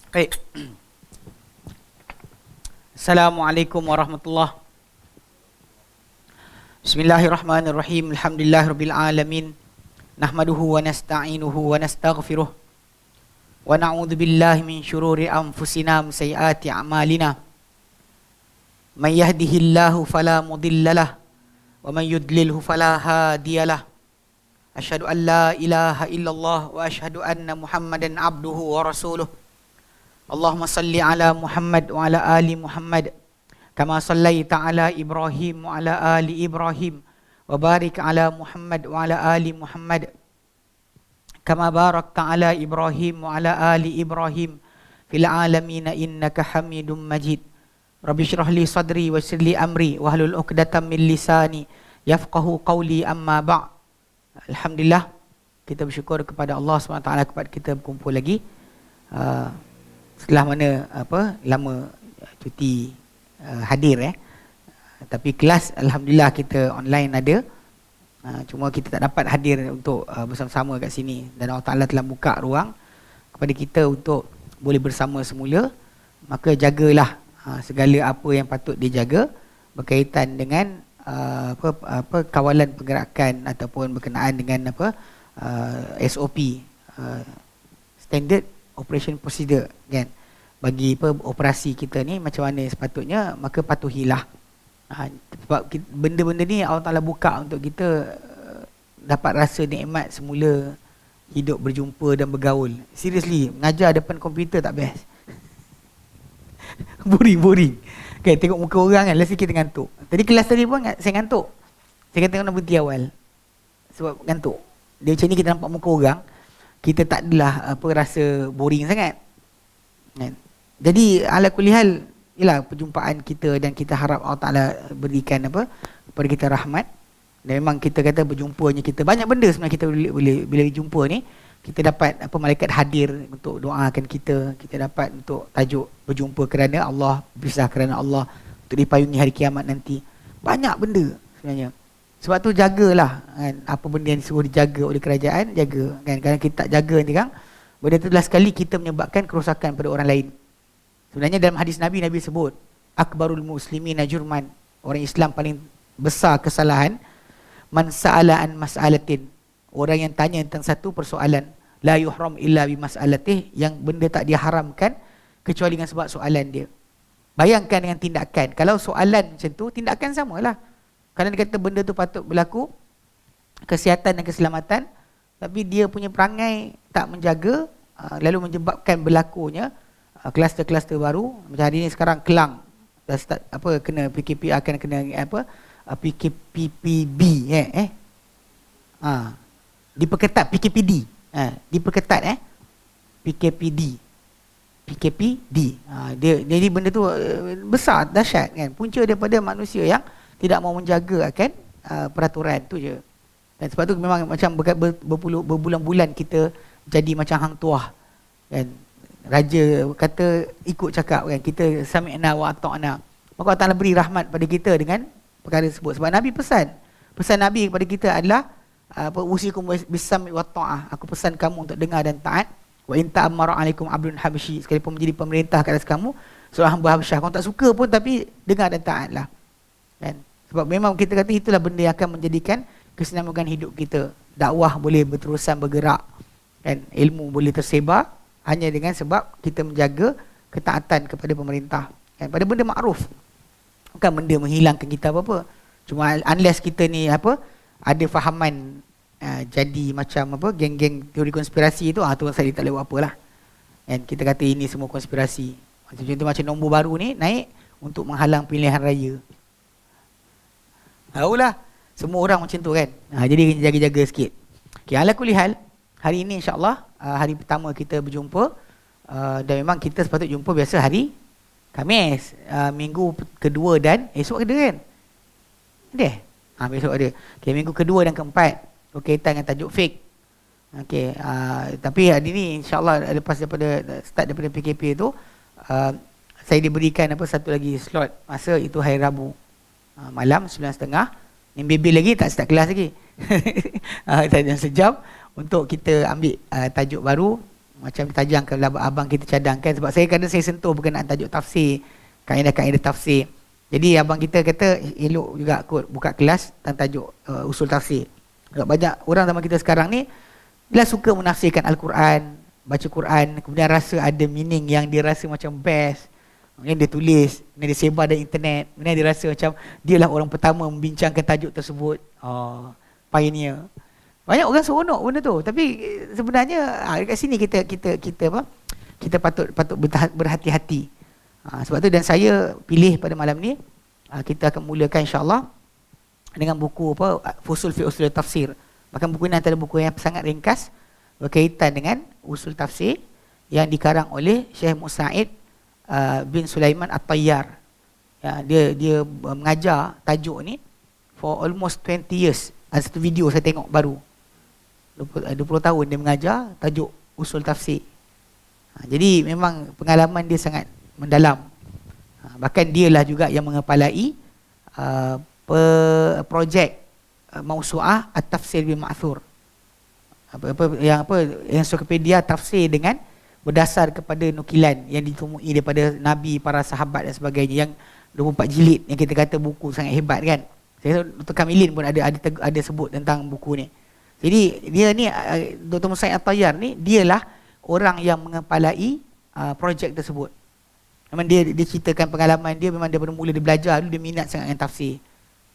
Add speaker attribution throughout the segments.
Speaker 1: Baik. Assalamualaikum warahmatullahi. Bismillahirrahmanirrahim. Alhamdulillahirabbil alamin. Nahmaduhu wa nasta'inuhu wa nastaghfiruh. Wa na'udzu billahi min syururi anfusina wa sayyiati a'malina. May yahdihillahu fala mudhillalah wa may yudlilhu fala hadiyalah. Asyhadu an la ilaha illallah wa asyhadu anna Muhammadan abduhu wa rasuluh. Allahumma salli ala Muhammad wa ala ali Muhammad kama sallaita ala Ibrahim wa ala ali Ibrahim wa barik ala Muhammad wa ala ali Muhammad kama barakta ala Ibrahim wa ala ali Ibrahim fil alamin innaka Hamidum Majid. Rabbi shrah li sadri wa yassir li amri wahlul 'uqdatam min lisani yafqahu qawli, amma ba'. Alhamdulillah, kita bersyukur kepada Allah SWT kepada kita berkumpul lagi. Setelah mana lama cuti hadir tapi kelas alhamdulillah kita online ada. Cuma kita tak dapat hadir untuk bersama-sama kat sini, dan Allah Taala telah buka ruang kepada kita untuk boleh bersama semula. Maka jagalah segala apa yang patut dijaga berkaitan dengan kawalan pergerakan ataupun berkenaan dengan SOP, standard operation procedure, kan, bagi operasi kita ni macam mana sepatutnya, maka patuhilah. Sebab benda-benda ni Allah Ta'ala buka untuk kita dapat rasa nikmat semula hidup berjumpa dan bergaul. Seriously, mengajar depan komputer tak best. Boring. Okay, tengok muka orang kan, last kita ngantuk. Tadi kelas tadi pun saya ngantuk. Saya kata kena berhenti awal sebab ngantuk. Dia macam ni, kita nampak muka orang, kita tak adalah rasa boring sangat, kan? Jadi ala kulli hal, ialah perjumpaan kita, dan kita harap Allah Ta'ala berikan kepada kita rahmat. Dan memang kita kata berjumpanya kita, banyak benda sebenarnya kita boleh bila jumpa ni, kita dapat malaikat hadir untuk doakan kita. Kita dapat untuk tajuk berjumpa kerana Allah, berpisah kerana Allah, untuk dipayungi hari kiamat nanti. Banyak benda sebenarnya. Sebab tu jagalah, kan, apa benda yang disuruh dijaga oleh kerajaan, jaga, kan. Kalau kita tak jaga ni kan, benda tu adalah sekali kita menyebabkan kerosakan pada orang lain. Sebenarnya dalam hadis Nabi sebut akbarul muslimina jurman, orang Islam paling besar kesalahan, man sa'ala an mas'alatin, orang yang tanya tentang satu persoalan, la yuhram illa bi mas'alatih, yang benda tak diharamkan kecuali dengan sebab soalan dia. Bayangkan dengan tindakan. Kalau soalan macam tu, tindakan samalah. Kerana dia kata benda tu patut berlaku, kesihatan dan keselamatan, tapi dia punya perangai tak menjaga, lalu menyebabkan berlakunya kluster-kluster baru. Macam hari ni sekarang Kelang dah start kena PKP, akan kena PKPPB diperketat PKPD, diperketat PKPD. Dia jadi benda tu besar, dahsyat, kan, punca daripada manusia yang tidak mau menjaga akan peraturan tu je. Dan sebab tu memang macam berbulan-bulan kita jadi macam hang tuah, kan. Raja kata ikut cakap, kan, kita sami'na wa ata'na. Maka Allah Ta'ala beri rahmat pada kita dengan perkara tersebut. Sebab Nabi pesan Nabi kepada kita adalah usikum bis-sam'i wa ta'ah. Aku pesan kamu untuk dengar dan taat. Wa in ta'ammara 'alaikum 'abdun habsyi, sekalipun menjadi pemerintah ke atas kamu seorang hamba Habsyah, kamu tak suka pun, tapi dengar dan taatlah, kan. Sebab memang kita kata itulah benda yang akan menjadikan kesinambungan hidup kita. Dakwah boleh berterusan bergerak, kan, ilmu boleh tersebar hanya dengan sebab kita menjaga ketaatan kepada pemerintah, kan, pada benda makruf, bukan benda menghilangkan kita apa-apa. Cuma unless kita ni ada fahaman jadi macam geng-geng teori konspirasi tu, tu saya tak boleh buat apalah, kan. Kita kata ini semua konspirasi. Contoh macam nombor baru ni naik untuk menghalang pilihan raya. Tahulah semua orang macam tu, kan. Jadi jaga-jaga sikit. Okay, ala kulli hal, hari ini insya-Allah hari pertama kita berjumpa, dan memang kita sepatutnya jumpa biasa hari Khamis, minggu kedua dan esok ada, kan? Ada? Besok ada. Okay, minggu kedua dan keempat berkaitan dengan tajuk fake. Okay, tapi hari ni insya-Allah lepas daripada PKP tu, saya diberikan satu lagi slot masa, itu hari Rabu malam 9.30. Ni baby lagi tak start kelas lagi. Dalam sejam untuk kita ambil tajuk baru Macam tajam kalau abang kita cadangkan, sebab saya kadang saya sentuh berkenaan tajuk tafsir, kaedah-kaedah tafsir. Jadi abang kita kata elok juga kot buka kelas tentang tajuk usul tafsir. Sebab banyak orang zaman kita sekarang ni dia suka menafsirkan Al-Quran, baca Quran, kemudian rasa ada meaning yang dia rasa macam best. Kemudian dia tulis, kemudian dia sebar di internet, kemudian dia rasa macam dialah orang pertama membincangkan tajuk tersebut. Pioneer. Banyak orang seronok benda tu, tapi sebenarnya dekat sini kita apa? Kita patut berhati-hati. Sebab tu dan saya pilih pada malam ni kita akan mulakan insya-Allah dengan buku Fusul fi Usul Tafsir. Bahkan buku ini antara buku yang sangat ringkas berkaitan dengan usul tafsir yang dikarang oleh Syekh Musa'id bin Sulaiman At-Tayyar. Ya, dia mengajar tajuk ni for almost 20 years. Ada satu video saya tengok baru. 20 tahun dia mengajar tajuk usul tafsir. Jadi memang pengalaman dia sangat mendalam. Bahkan dialah juga yang mengepalai projek Mausu'ah At-Tafsir bil Ma'thur. Yang ensiklopedia tafsir dengan berdasar kepada nukilan yang ditemui daripada Nabi, para sahabat dan sebagainya, yang 24 jilid yang kita kata buku sangat hebat kan. Saya tahu Dr. Kamilin pun ada sebut tentang buku ni. Jadi dia ni Dr. Musa'id At-Tayyar ni dialah orang yang mengepalai projek tersebut. Memang dia ceritakan pengalaman dia, memang dia bermula dia belajar dulu, dia minat sangat dengan tafsir.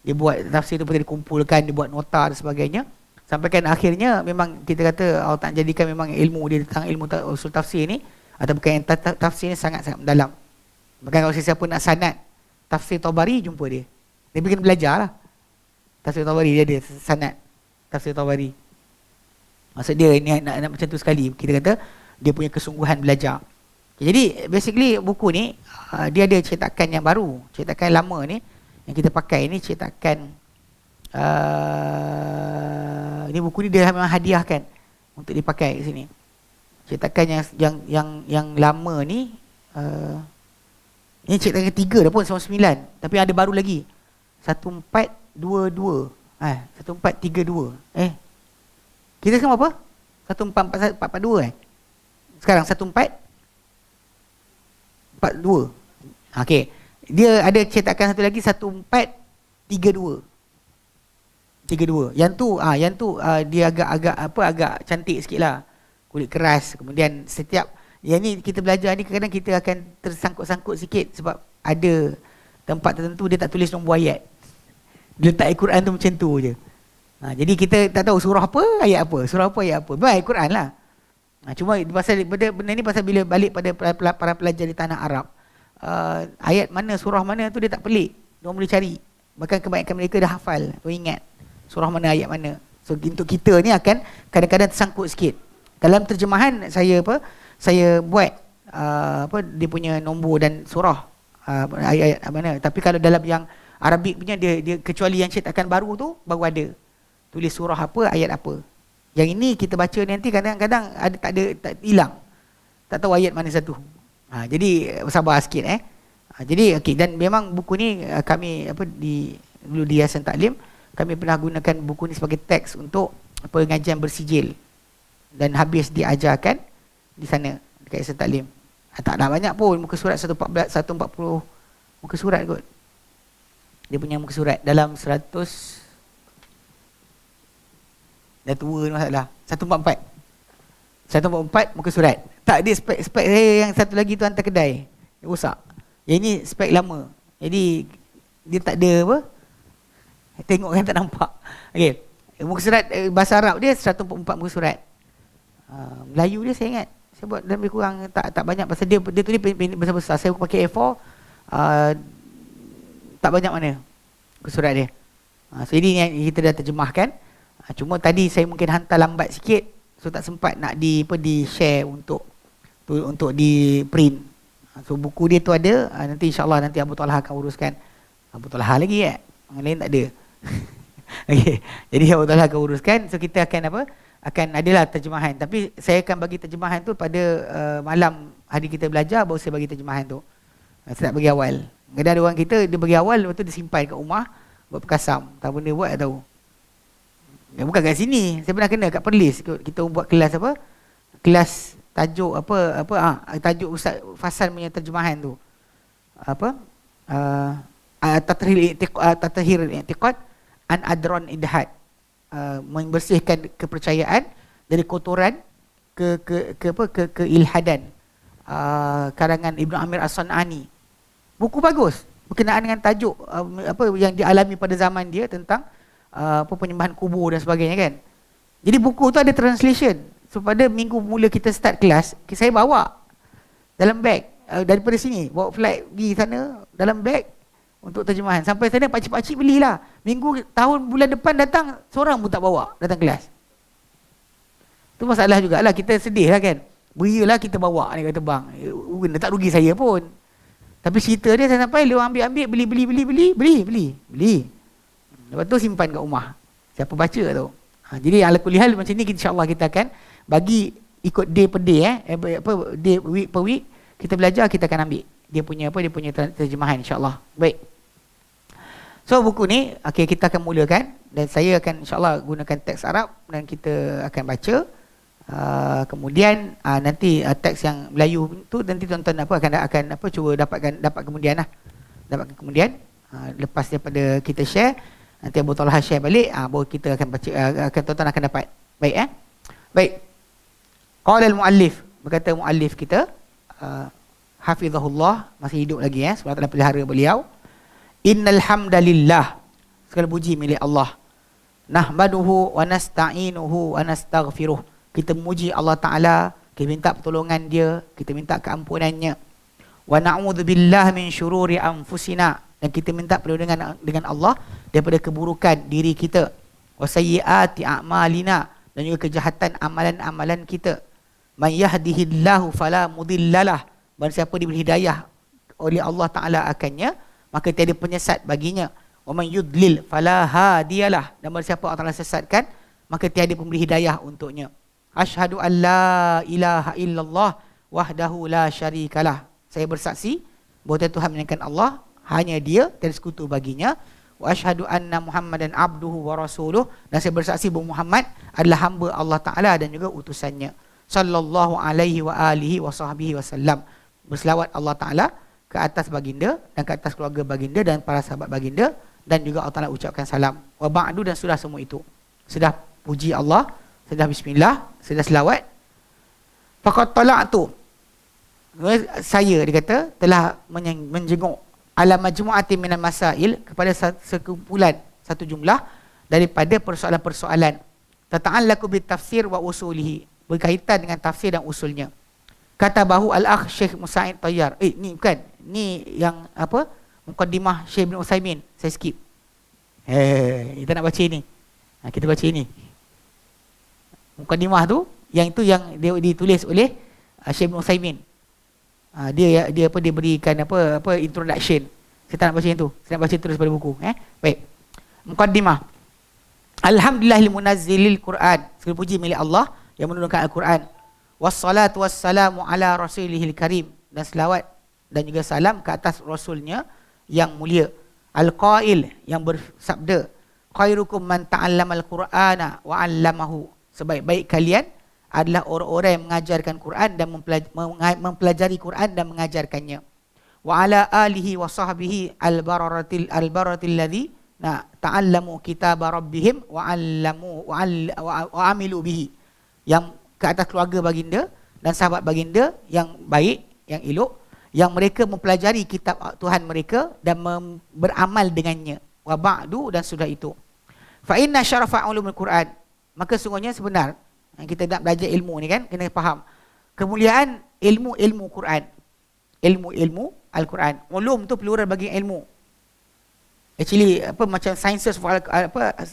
Speaker 1: Dia buat tafsir tu, dia kumpulkan, dia buat nota dan sebagainya. Sampaikan akhirnya memang kita kata Allah tak jadikan memang ilmu dia tentang ilmu usul tafsir ni atau bukan tafsir ni sangat-sangat mendalam. Bahkan kalau siapa nak sanad tafsir Tabari, jumpa dia. Dia bikin belajar lah. Tafsir Tabari dia ada sanad tafsir Tabari. Maksud dia ni nak macam tu sekali. Kita kata dia punya kesungguhan belajar. Jadi basically buku ni dia ada cetakan yang baru, cetakan lama ni yang kita pakai ni cetakan ini buku ni dia memang hadiahkan untuk dipakai kat sini. Cetakan yang lama ni ini cetakan ketiga dah pun, 19, tapi ada baru lagi 1422 1432 kita sekarang apa? 1442 sekarang 1442. Okey. Dia ada cetakan satu lagi 1432. Yang tu dia agak cantik sikitlah. Kulit keras. Kemudian setiap yang ni kita belajar ni kadang-kadang kita akan tersangkut-sangkut sikit sebab ada tempat tertentu dia tak tulis nombor ayat. Dia letak Al-Quran tu macam tu je. Jadi kita tak tahu surah apa, ayat apa. Surah apa, ayat apa. Baik Al-Quran lah. Cuma pasal benda ni pasal bila balik pada para pelajar di tanah Arab, ayat mana, surah mana tu dia tak pelik. Dia boleh cari. Bahkan kebanyakan mereka dah hafal, tu ingat surah mana, ayat mana. So untuk kita ni akan kadang-kadang tersangkut sikit. Dalam terjemahan saya buat dia punya nombor dan surah ayat mana. Tapi kalau dalam yang Arabik punya dia kecuali yang cetakan baru tu baru ada tulis surah apa, ayat apa. Yang ini kita baca nanti kadang-kadang tak hilang. Tak tahu ayat mana satu. Jadi sabar sikit Jadi okey, dan memang buku ni kami dulu di Yayasan Taklim kami pernah gunakan buku ni sebagai teks untuk pengajian bersijil dan habis diajarkan di sana dekat Yayasan Taklim. Tak ada banyak pun, muka surat 140 muka surat kot. Dia punya muka surat dalam 100 dah tua ni masalah. 144 muka surat. Tak, dia spek saya yang satu lagi tu hantar kedai. Dia rosak. Yang ni spek lama. Jadi dia tak ada apa? Tengok kan tak nampak. Okey. Muka surat bahasa Arab dia 144 muka surat. Melayu dia saya ingat. Saya buat lebih kurang tak banyak pasal dia tulis besar-besar. Saya pakai A4 tak banyak mana muka surat dia. So ini yang kita dah terjemahkan. Cuma tadi saya mungkin hantar lambat sikit, so tak sempat nak di share untuk di print. So buku dia tu ada, nanti insya-Allah nanti Abu Talha akan uruskan. Abu Talha lagi orang lain tak ada. Okey. Jadi Abu Talha akan uruskan. So kita akan akan adalah terjemahan, tapi saya akan bagi terjemahan tu pada malam hari kita belajar, baru saya bagi terjemahan tu. Saya tak bagi awal. Kadang ada orang kita dia bagi awal, lepas tu dia simpan kat rumah buat perkasam. Tak benda buat tak tahu. Bukan kat sini. Saya pernah kena kat Perlis. Kita buat kelas Kelas tajuk tajuk Ustaz Fasan punya terjemahan tu. Apa? Tathhir i'tiqad an adron idhad. Membersihkan kepercayaan dari kotoran ke ilhadan. Karangan Ibnu Amir As-San'ani. Buku bagus berkenaan dengan tajuk apa yang dialami pada zaman dia tentang penyembahan kubur dan sebagainya kan. Jadi buku tu ada translation. So pada minggu mula kita start kelas, saya bawa dalam beg daripada sini, bawa flight pergi sana dalam beg untuk terjemahan. Sampai sana pakcik-pakcik belilah. Bulan depan datang, seorang pun tak bawa datang kelas. Tu masalah jugalah, kita sedih lah kan. Berilah kita bawa ni kata bang. Tak rugi saya pun. Tapi cerita dia saya sampai dia ambil beli. Lepas tu simpan kat rumah. Siapa baca tu. Jadi ala kulli hal macam ni insya-Allah kita akan bagi ikut day per day day week per week kita belajar, kita akan ambil dia punya terjemahan insya-Allah. Baik. So buku ni kita akan mulakan dan saya akan insya-Allah gunakan teks Arab dan kita akan baca. Kemudian nanti teks yang Melayu tu nanti tuan-tuan akan cuba dapat kemudian lepas daripada kita share, nanti Abu Talha share balik, baru kita akan baca, tuan-tuan akan dapat. Baik baik. Qala al-muallif, berkata muallif kita hafizahullah, masih hidup lagi sebab Allah pelihara beliau. Innal hamdalillah, segala puji milik Allah. Nahmaduhu wa nasta'inuhu wa nastaghfiruh. Kita memuji Allah Ta'ala, kita minta pertolongan dia, kita minta keampunannya. Wa na'udzubillah min syururi anfusina, dan kita minta perlindungan dengan Allah daripada keburukan diri kita. Wa sayyiati a'malina, dan juga kejahatan amalan-amalan kita. Man yahdihillahu fala mudhillalah, barang siapa diberi hidayah oleh Allah Ta'ala akannya, maka tiada penyesat baginya. Wa man yudlil fala hadiyalah, dan barang siapa Allah Ta'ala sesatkan, maka tiada pemberi hidayah untuknya. Asyhadu an la ilaha illallah wahdahu la syarikalah. Saya bersaksi bahawa Tuhan melainkan Allah, hanya dia, tiada sekutu baginya. Wa asyhadu anna Muhammadan abduhu wa rasuluh, dan saya bersaksi bahawa Muhammad adalah hamba Allah Ta'ala dan juga utusannya. Sallallahu alaihi wa alihi wa sahbihi wasallam. Berselawat Allah Ta'ala ke atas baginda dan ke atas keluarga baginda dan para sahabat baginda, dan juga Allah Ta'ala ucapkan salam. Wa ba'du, dan sudah semua itu. Sudah puji Allah, sudah bismillah, sudah selawat. Faqad tala'tu, saya dia kata telah menjenguk ala majmu'atin minal masail, kepada sekumpulan, satu jumlah daripada persoalan-persoalan tata'allaqu bit tafsir wa usulihi, berkaitan dengan tafsir dan usulnya. Kata bahu al-akh Syekh Musa'id Tayyar. Ni bukan, ni yang mukaddimah Syekh Ibn Utsaimin, saya skip. Kita nak baca ni. Kita baca ini. Mukaddimah tu, yang itu yang dia ditulis oleh Syekh Ibn Utsaimin. Dia berikan introduction. Saya tak nak baca yang tu. Saya nak baca terus pada buku. Baik. Mukaddimah. Alhamdulillahil munazzilil Quran. Segala puji milik Allah yang menurunkan Al-Quran. Wassalatu wassalamu ala rasulihil karim, dan selawat dan juga salam ke atas rasulnya yang mulia. Al-Qail, yang bersabda, khairukum man ta'allamal Qur'ana wa 'allamahu. Sebaik-baik kalian adalah orang-orang yang mengajarkan Quran dan mempelajari Quran dan mengajarkannya. Wa ala alihi wa sahbihi al-bararatil ladzi ta'allamu kitab rabbihim wa 'allamu wa 'amilu bihi. Yang ke atas keluarga baginda dan sahabat baginda yang baik, yang elok, yang mereka mempelajari kitab Tuhan mereka dan beramal dengannya. Wa ba'du, dan sudah itu. Fa inna syarafa ulumul Quran, maka sungguhnya sebenar, kita nak belajar ilmu ni kan, kena faham kemuliaan ilmu Quran, ilmu Al-Quran. Ulum tu plural bagi ilmu. Actually macam sciences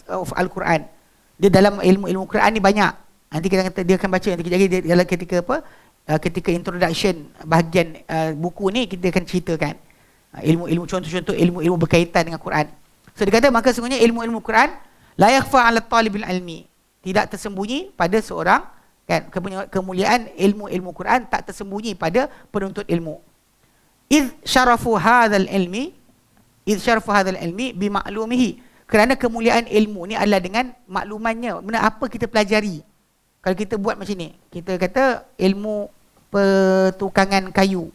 Speaker 1: of Al-Quran. Dia dalam ilmu Quran ni banyak. Nanti dia akan baca nanti lagi dalam ketika introduction bahagian buku ni, kita akan ceritakan ilmu contoh-contoh ilmu berkaitan dengan Quran. So dia kata maka sungguhnya ilmu Quran la yakhfa 'ala talibil ilmi, tidak tersembunyi pada seorang kan, kemuliaan ilmu Quran tak tersembunyi pada penuntut ilmu. Iz syarafu hadzal ilmi bi ma'lumihi, kerana kemuliaan ilmu ni adalah dengan maklumannya, apa kita pelajari. Kalau kita buat macam ni, kita kata ilmu pertukangan kayu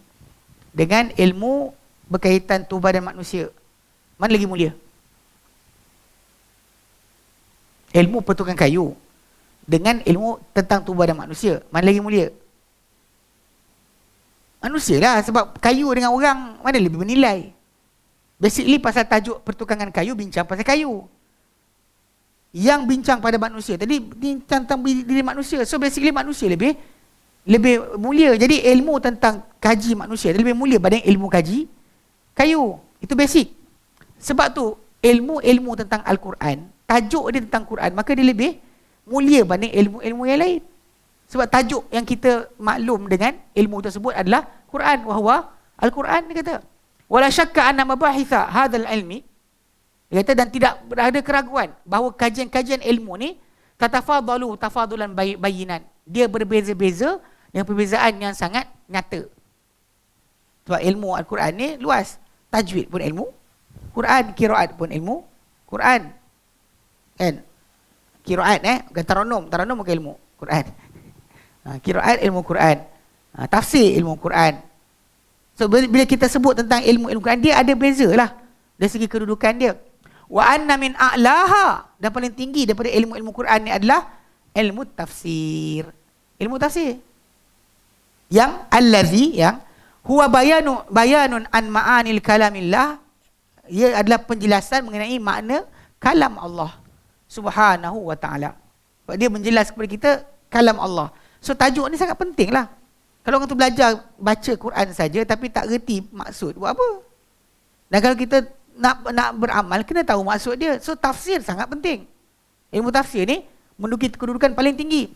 Speaker 1: dengan ilmu berkaitan tubuh badan manusia, mana lagi mulia? Ilmu pertukangan kayu dengan ilmu tentang tubuh badan manusia, mana lagi mulia? Manusia lah, sebab kayu dengan orang mana lebih bernilai. Basically pasal tajuk pertukangan kayu, bincang pasal kayu. Yang bincang pada manusia tadi bincang tentang diri manusia. So basically manusia lebih mulia. Jadi ilmu tentang kaji manusia lebih mulia pada ilmu kaji kayu. Itu basic. Sebab tu ilmu tentang Al-Quran, tajuk dia tentang Quran, maka dia lebih mulia banding ilmu-ilmu yang lain. Sebab tajuk yang kita maklum dengan ilmu tersebut adalah Quran, wahwa Al-Quran. Dia kata wala syakka anna mabahitha hadzal ilmi, dia kata, dan tidak ada keraguan bahawa kajian-kajian ilmu ni tatafadalu tafadulan bayinan, dia berbeza-beza dengan perbezaan yang sangat nyata. Sebab ilmu Al-Quran ni luas. Tajwid pun ilmu Quran, qiraat pun ilmu Quran, kan? Qiraat bukan taranum bukan ilmu Quran. Qiraat ilmu Quran, tafsir ilmu Quran. So bila kita sebut tentang ilmu Quran, dia ada beza lah dari segi kedudukan dia. Wa anna min a'laha, dan paling tinggi daripada ilmu Quran ni adalah ilmu tafsir. Ilmu tafsir yang allazi, yang huwa bayanun an ma'anil kalamillah, ia adalah penjelasan mengenai makna kalam Allah Subhanahu wa ta'ala. Sebab dia menjelas kepada kita kalam Allah. So tajuk ni sangat penting lah. Kalau orang tu belajar baca Quran saja tapi tak reti maksud, buat apa? Dan kalau kita nak beramal, kena tahu maksud dia. So tafsir sangat penting. Ilmu tafsir ni menduduki kedudukan paling tinggi.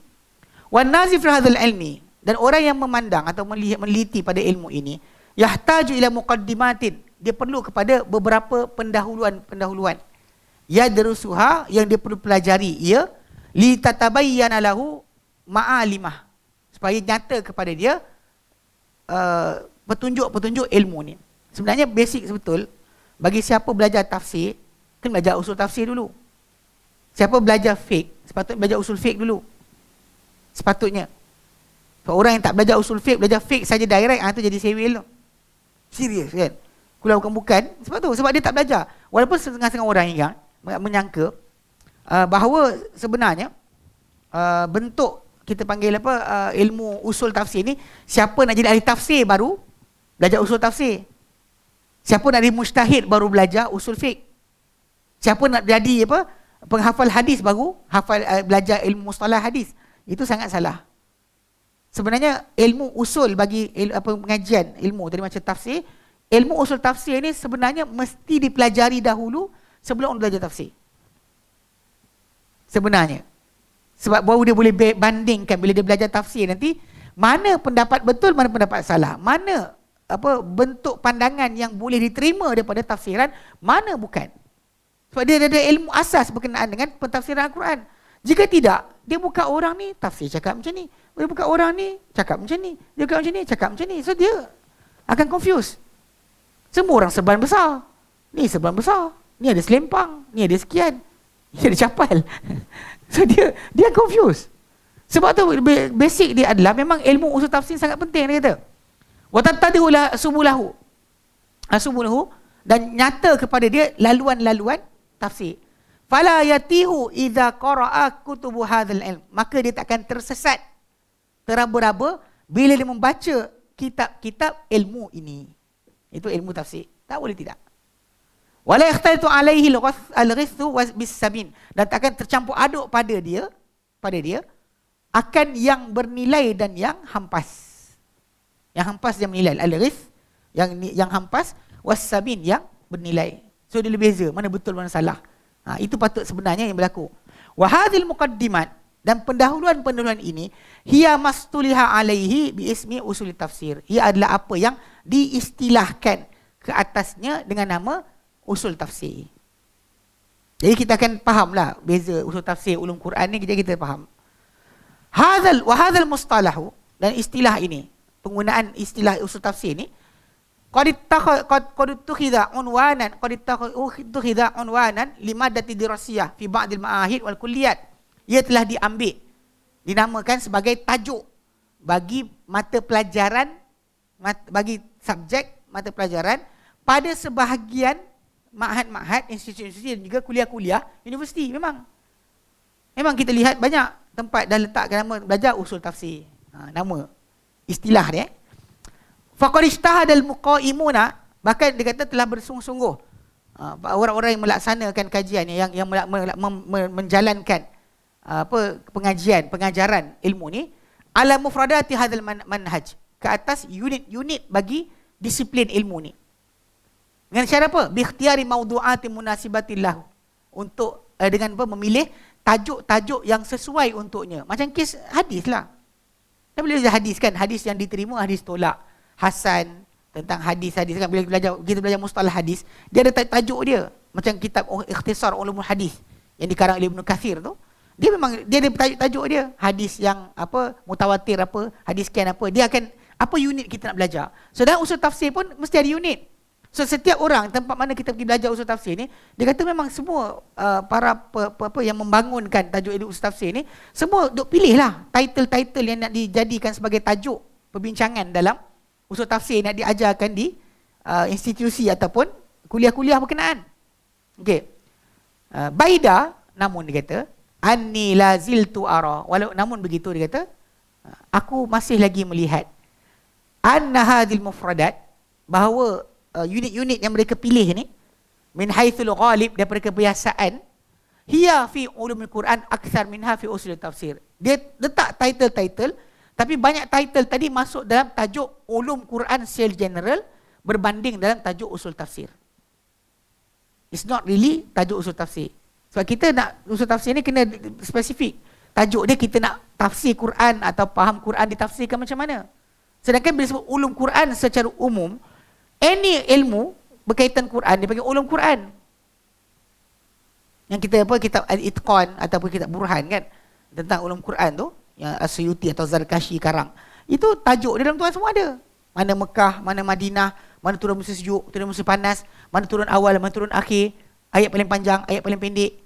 Speaker 1: Wan nazif hadzal ilmi, dan orang yang memandang atau meneliti pada ilmu ini, yahtaju ila muqaddimatin, dia perlu kepada beberapa pendahuluan yadrusuha, yang dia perlu pelajari ia, li tatabayyana lahu ma'alimah, supaya nyata kepada dia petunjuk-petunjuk ilmu ni. Sebenarnya basic sebetul bagi siapa belajar tafsir, kena belajar usul tafsir dulu. Siapa belajar fiqh, sepatutnya belajar usul fiqh dulu. Sepatutnya. So, orang yang tak belajar usul fiqh, belajar fiqh saja direct, tu jadi sewil tu. Serius kan? Kulau bukan. Sebab dia tak belajar. Walaupun setengah-setengah orang yang menyangka bahawa sebenarnya bentuk kita panggil ilmu usul tafsir ni, siapa nak jadi ahli tafsir baru belajar usul tafsir. Siapa nak jadi mujtahid baru belajar usul fiqh. Siapa nak jadi penghafal hadis baru belajar ilmu mustalah hadis. Itu sangat salah. Sebenarnya ilmu usul bagi pengajian ilmu tadi macam tafsir, ilmu usul tafsir ni sebenarnya mesti dipelajari dahulu sebelum orang belajar tafsir. Sebenarnya. Sebab baru dia boleh bandingkan bila dia belajar tafsir nanti, mana pendapat betul, mana pendapat salah, mana bentuk pandangan yang boleh diterima daripada tafsiran, mana bukan. Sebab dia ada ilmu asas berkenaan dengan pentafsiran Al-Quran. Jika tidak, dia buka orang ni tafsir cakap macam ni, dia buka orang ni cakap macam ni, dia buka macam ni cakap macam ni. So dia akan confuse. Semua orang seban besar, ni seban besar, ni ada selempang, ni ada sekian, ni ada capal. So dia confuse. Sebab tu basic dia adalah memang ilmu usul tafsir sangat penting, dia kata. Wa tattadi'u subulahu, dan nyata kepada dia laluan-laluan tafsir. Fala yatihu idza qara'a kutubu hadzal ilm, maka dia takkan tersesat, teraba-raba bila dia membaca kitab-kitab ilmu ini. Itu ilmu tafsir. Tak boleh tidak. Wala yakhtalitu alaihi al-ghithu bis-samin, dan takkan tercampur aduk pada dia akan yang bernilai dan yang hampas. Yang hampas dia menilai, al-ghith yang hampas, was-samin yang bernilai. So dia beza mana betul mana salah. Itu patut sebenarnya yang berlaku. Wa hadhil muqaddimat, dan pendahuluan-pendahuluan ini, hiya mastuliha alaihi bi ismi usul tafsir. Ia adalah apa yang diistilahkan ke atasnya dengan nama usul tafsir. Jadi kita akan fahamlah beza usul tafsir, ulum Quran ni kita faham. Hadzal mustalahu, dan istilah ini, penggunaan istilah usul tafsir ni, qad tukhidha unwanan limadati dirasiyah fi ba'dil ma'ahid wal kulliyat. Ia telah diambil dinamakan sebagai tajuk bagi mata pelajaran, bagi subjek mata pelajaran pada sebahagian ma'had-ma'had, institusi-institusi dan juga kuliah-kuliah universiti. Memang kita lihat banyak tempat dah letakkan nama belajar usul tafsir. Nama istilah dia. Faqad ijtahadal muqaimuna, bahkan dia kata telah bersungguh-sungguh orang-orang yang melaksanakan kajian yang menjalankan pengajaran ilmu ni ala mufradati hadzal manhaj, ke atas unit-unit bagi disiplin ilmu ni. Dengan cara apa? Bi ikhtiyari mawdu'ati munasibatillah, untuk dengan apa? Memilih tajuk-tajuk yang sesuai untuknya. Macam kes hadis lah. Kita boleh belajar hadis kan, hadis yang diterima, hadis tolak, hasan, tentang hadis-hadis kan. Bila kita belajar mustalah hadis, dia ada tajuk dia. Macam kitab Ikhtisar Ulumul Hadis yang dikarang oleh Ibnu Katsir tu, dia memang dia ada tajuk-tajuk dia. Hadis yang apa, mutawatir apa, hadis sekian apa. Dia akan apa unit kita nak belajar. So dalam usul tafsir pun mesti ada unit. So setiap orang tempat mana kita pergi belajar usul tafsir ni, dia kata memang semua para apa yang membangunkan tajuk ilmu usul tafsir ni, semua duk pilih lah title-title yang nak dijadikan sebagai tajuk perbincangan dalam usul tafsir nak diajarkan di institusi ataupun kuliah-kuliah berkenaan. Okey. Baida, namun dia kata, anni laziltu ara, walau namun begitu dia kata, aku masih lagi melihat anna hadhil mufradat, bahawa unit-unit yang mereka pilih ni min haitsul ghalib, daripada kebiasaan, hiya fi ulumul Quran akthar minha fi usul tafsir. Dia letak title-title, tapi banyak title tadi masuk dalam tajuk ulum Quran secara general berbanding dalam tajuk usul tafsir. It's not really tajuk usul tafsir. Sebab kita nak usul tafsir ni kena spesifik. Tajuk dia kita nak tafsir Quran atau faham Quran ditafsirkan macam mana. Sedangkan bila sebut ulum Quran secara umum, any ilmu berkaitan Quran dipanggil ulum Quran. Yang kita apa, kitab Al-Itqan ataupun kitab Burhan kan, tentang ulum Quran tu, yang Asyuti atau Zarkashi karang, itu tajuk dia dalam Tuhan semua ada. Mana Mekah, mana Madinah, mana turun musim sejuk, turun musim panas, mana turun awal, mana turun akhir, ayat paling panjang, ayat paling pendek,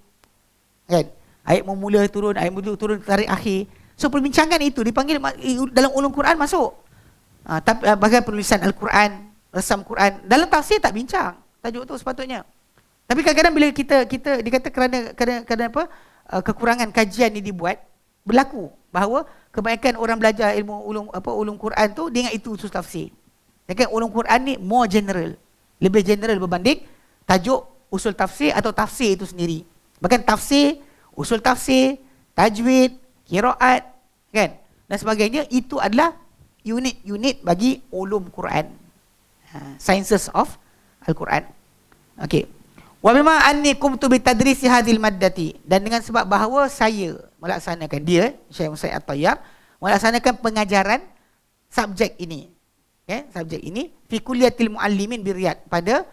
Speaker 1: kan? Ayat memula turun, ayat memula turun tarik akhir. So perbincangan itu dipanggil dalam ulum Quran masuk. Tapi bahagian penulisan Al-Quran, resam Quran, dalam tafsir tak bincang tajuk tu sepatutnya. Tapi kadang-kadang bila kita dikata kerana apa, kekurangan kajian ni dibuat, berlaku bahawa kebanyakan orang belajar ilmu ulum Quran tu dia ingat itu usul tafsir. Jadi ulum Quran ni more general, lebih general berbanding tajuk usul tafsir atau tafsir itu sendiri. Bahkan tafsir, usul tafsir, tajwid, qiraat kan dan sebagainya, itu adalah unit-unit bagi ulum Quran, sciences of Al-Quran. Okey. Wa bima anni qumtu bi tadrisi hadhil maddati, dan dengan sebab bahawa saya melaksanakan, dia Syekh Musaid At-Tayyab melaksanakan pengajaran subjek ini, subjek ini fi kulliyatil muallimin bi Riyadh, pada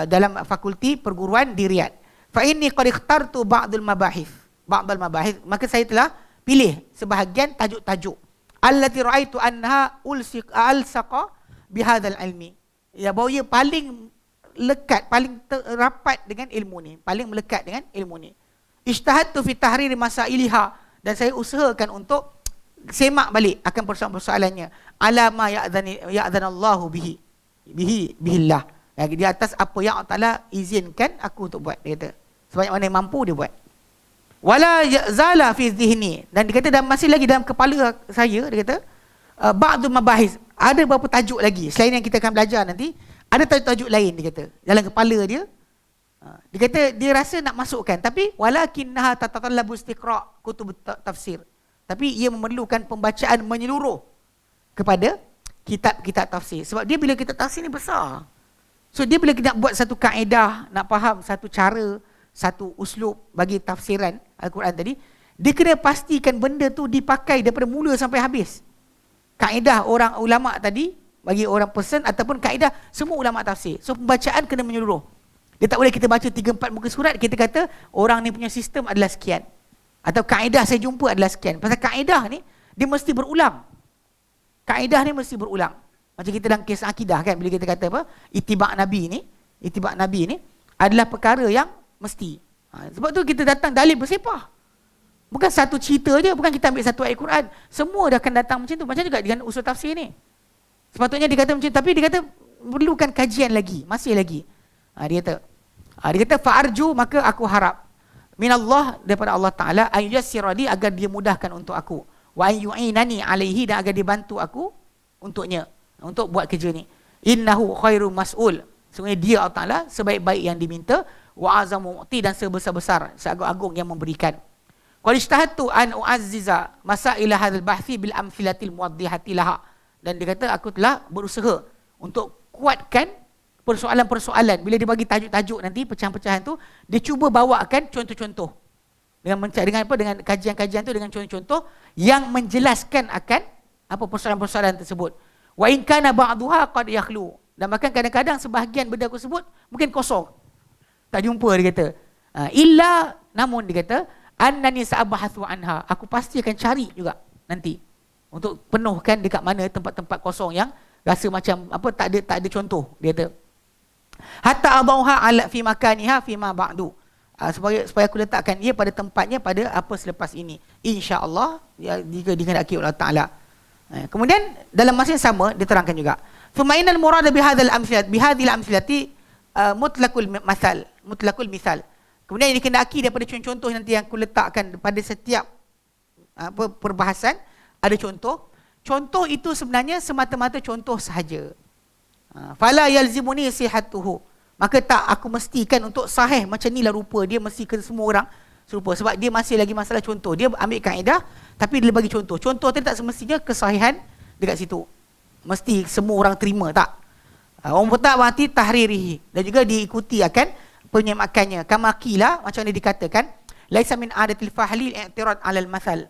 Speaker 1: dalam fakulti perguruan di Riyadh. Fa inni qad ikhtartu ba'dul mabahith, maka saya telah pilih sebahagian tajuk-tajuk allati ra'aitu annaha alsaqa bihadzal ilmi, ya, bahawa ia paling lekat, paling rapat dengan ilmu ni, paling melekat dengan ilmu ni. Ijtahadtu fi tahriri masailiha, dan saya usahakan untuk semak balik akan persoalan-persoalannya, ala ma ya'dhanallahu bihillah, di atas apa yang Allah Taala izinkan aku untuk buat, dia kata. Sebanyak mana yang mampu dia buat. Wala zala fi dhihni, dan dia kata dan masih lagi dalam kepala saya, dia kata ba'du mabahis, ada beberapa tajuk lagi selain yang kita akan belajar nanti, ada tajuk-tajuk lain, dia kata dalam kepala dia. Dia kata dia rasa nak masukkan, tapi walakinnaha tatatallabu istiqra' kutub tafsir, tapi ia memerlukan pembacaan menyeluruh kepada kitab-kitab tafsir. Sebab dia bila kitab tafsir ni besar, so dia bila nak buat satu kaedah, nak faham satu cara, satu uslub bagi tafsiran Al-Quran tadi, dia kena pastikan benda tu dipakai daripada mula sampai habis. Kaedah orang ulama tadi bagi orang person, ataupun kaedah semua ulama tafsir. So pembacaan kena menyeluruh. Dia tak boleh kita baca 3-4 muka surat, kita kata orang ni punya sistem adalah sekian, atau kaedah saya jumpa adalah sekian. Pasal kaedah ni dia mesti berulang. Kaedah ni mesti berulang. Macam kita dalam kes akidah kan, bila kita kata apa, ittiba' Nabi ni adalah perkara yang mesti. Sebab tu kita datang dalil bersepah. Bukan satu cerita je, bukan kita ambil satu ayat Quran. Semua dah akan datang macam tu. Macam juga dengan usul tafsir ni. Sepatutnya dia kata macam tu, tapi dia kata perlukan kajian lagi, masih lagi. Dia kata fa'arju, maka aku harap minallah, daripada Allah Ta'ala, an yuyassirani, agar dia mudahkan untuk aku, wa an yu'inani alaihi, dan agar dia bantu aku untuknya, untuk buat kerja ni. Innahu khairu mas'ul, sebenarnya dia Allah Ta'ala sebaik-baik yang diminta, wa azamu mu'ti, dan sebesar-besar, seagung-agung yang memberikan. Qad ijtahadtu an u'azziza masaila hadzal bahthi bil amthilatil muwaddihati laha. Dan dia kata aku telah berusaha untuk kuatkan persoalan-persoalan. Bila dia bagi tajuk-tajuk nanti, pecahan-pecahan tu, dia cuba bawakan contoh-contoh. Dengan kajian-kajian tu, dengan contoh-contoh yang menjelaskan akan apa persoalan-persoalan tersebut. Wa in kana ba'daha qad yakhlu. Dan bahkan kadang-kadang sebahagian benda tersebut mungkin kosong. Tak jumpa, dia kata. Illa, namun dia kata, annani sa'abahathu anha, aku pasti akan cari juga nanti untuk penuhkan dekat mana tempat-tempat kosong yang rasa macam apa tak ada contoh, dia kata. Hatta adauha ala fi makaniha fi ma ba'du, supaya aku letakkan ia pada tempatnya pada apa selepas ini, insya-Allah, jika dikehendaki Allah Taala. Kemudian dalam masa yang sama diterangkan juga, thumma innal murada bihadzal amthilat bihadzal amthilati mutlaqul misal. Kemudian yang dikehendaki daripada contoh nanti yang aku letakkan pada setiap perbahasan, ada contoh. Contoh itu sebenarnya semata-mata contoh sahaja. Fala yalzimuni sihatuhu, maka tak aku mestikan untuk sahih macam inilah rupa dia, mesti ke semua orang serupa. Sebab dia masih lagi masalah contoh. Dia ambil kaedah, tapi dia bagi contoh. Contoh tu tak semestinya kesahihan dekat situ mesti semua orang terima, tak. Orang tak berarti tahririhi, dan juga diikuti akan penyemakannya. Kama qila, macam mana dikatakan, laisa min adatil fahli i'tirad 'alal mathal.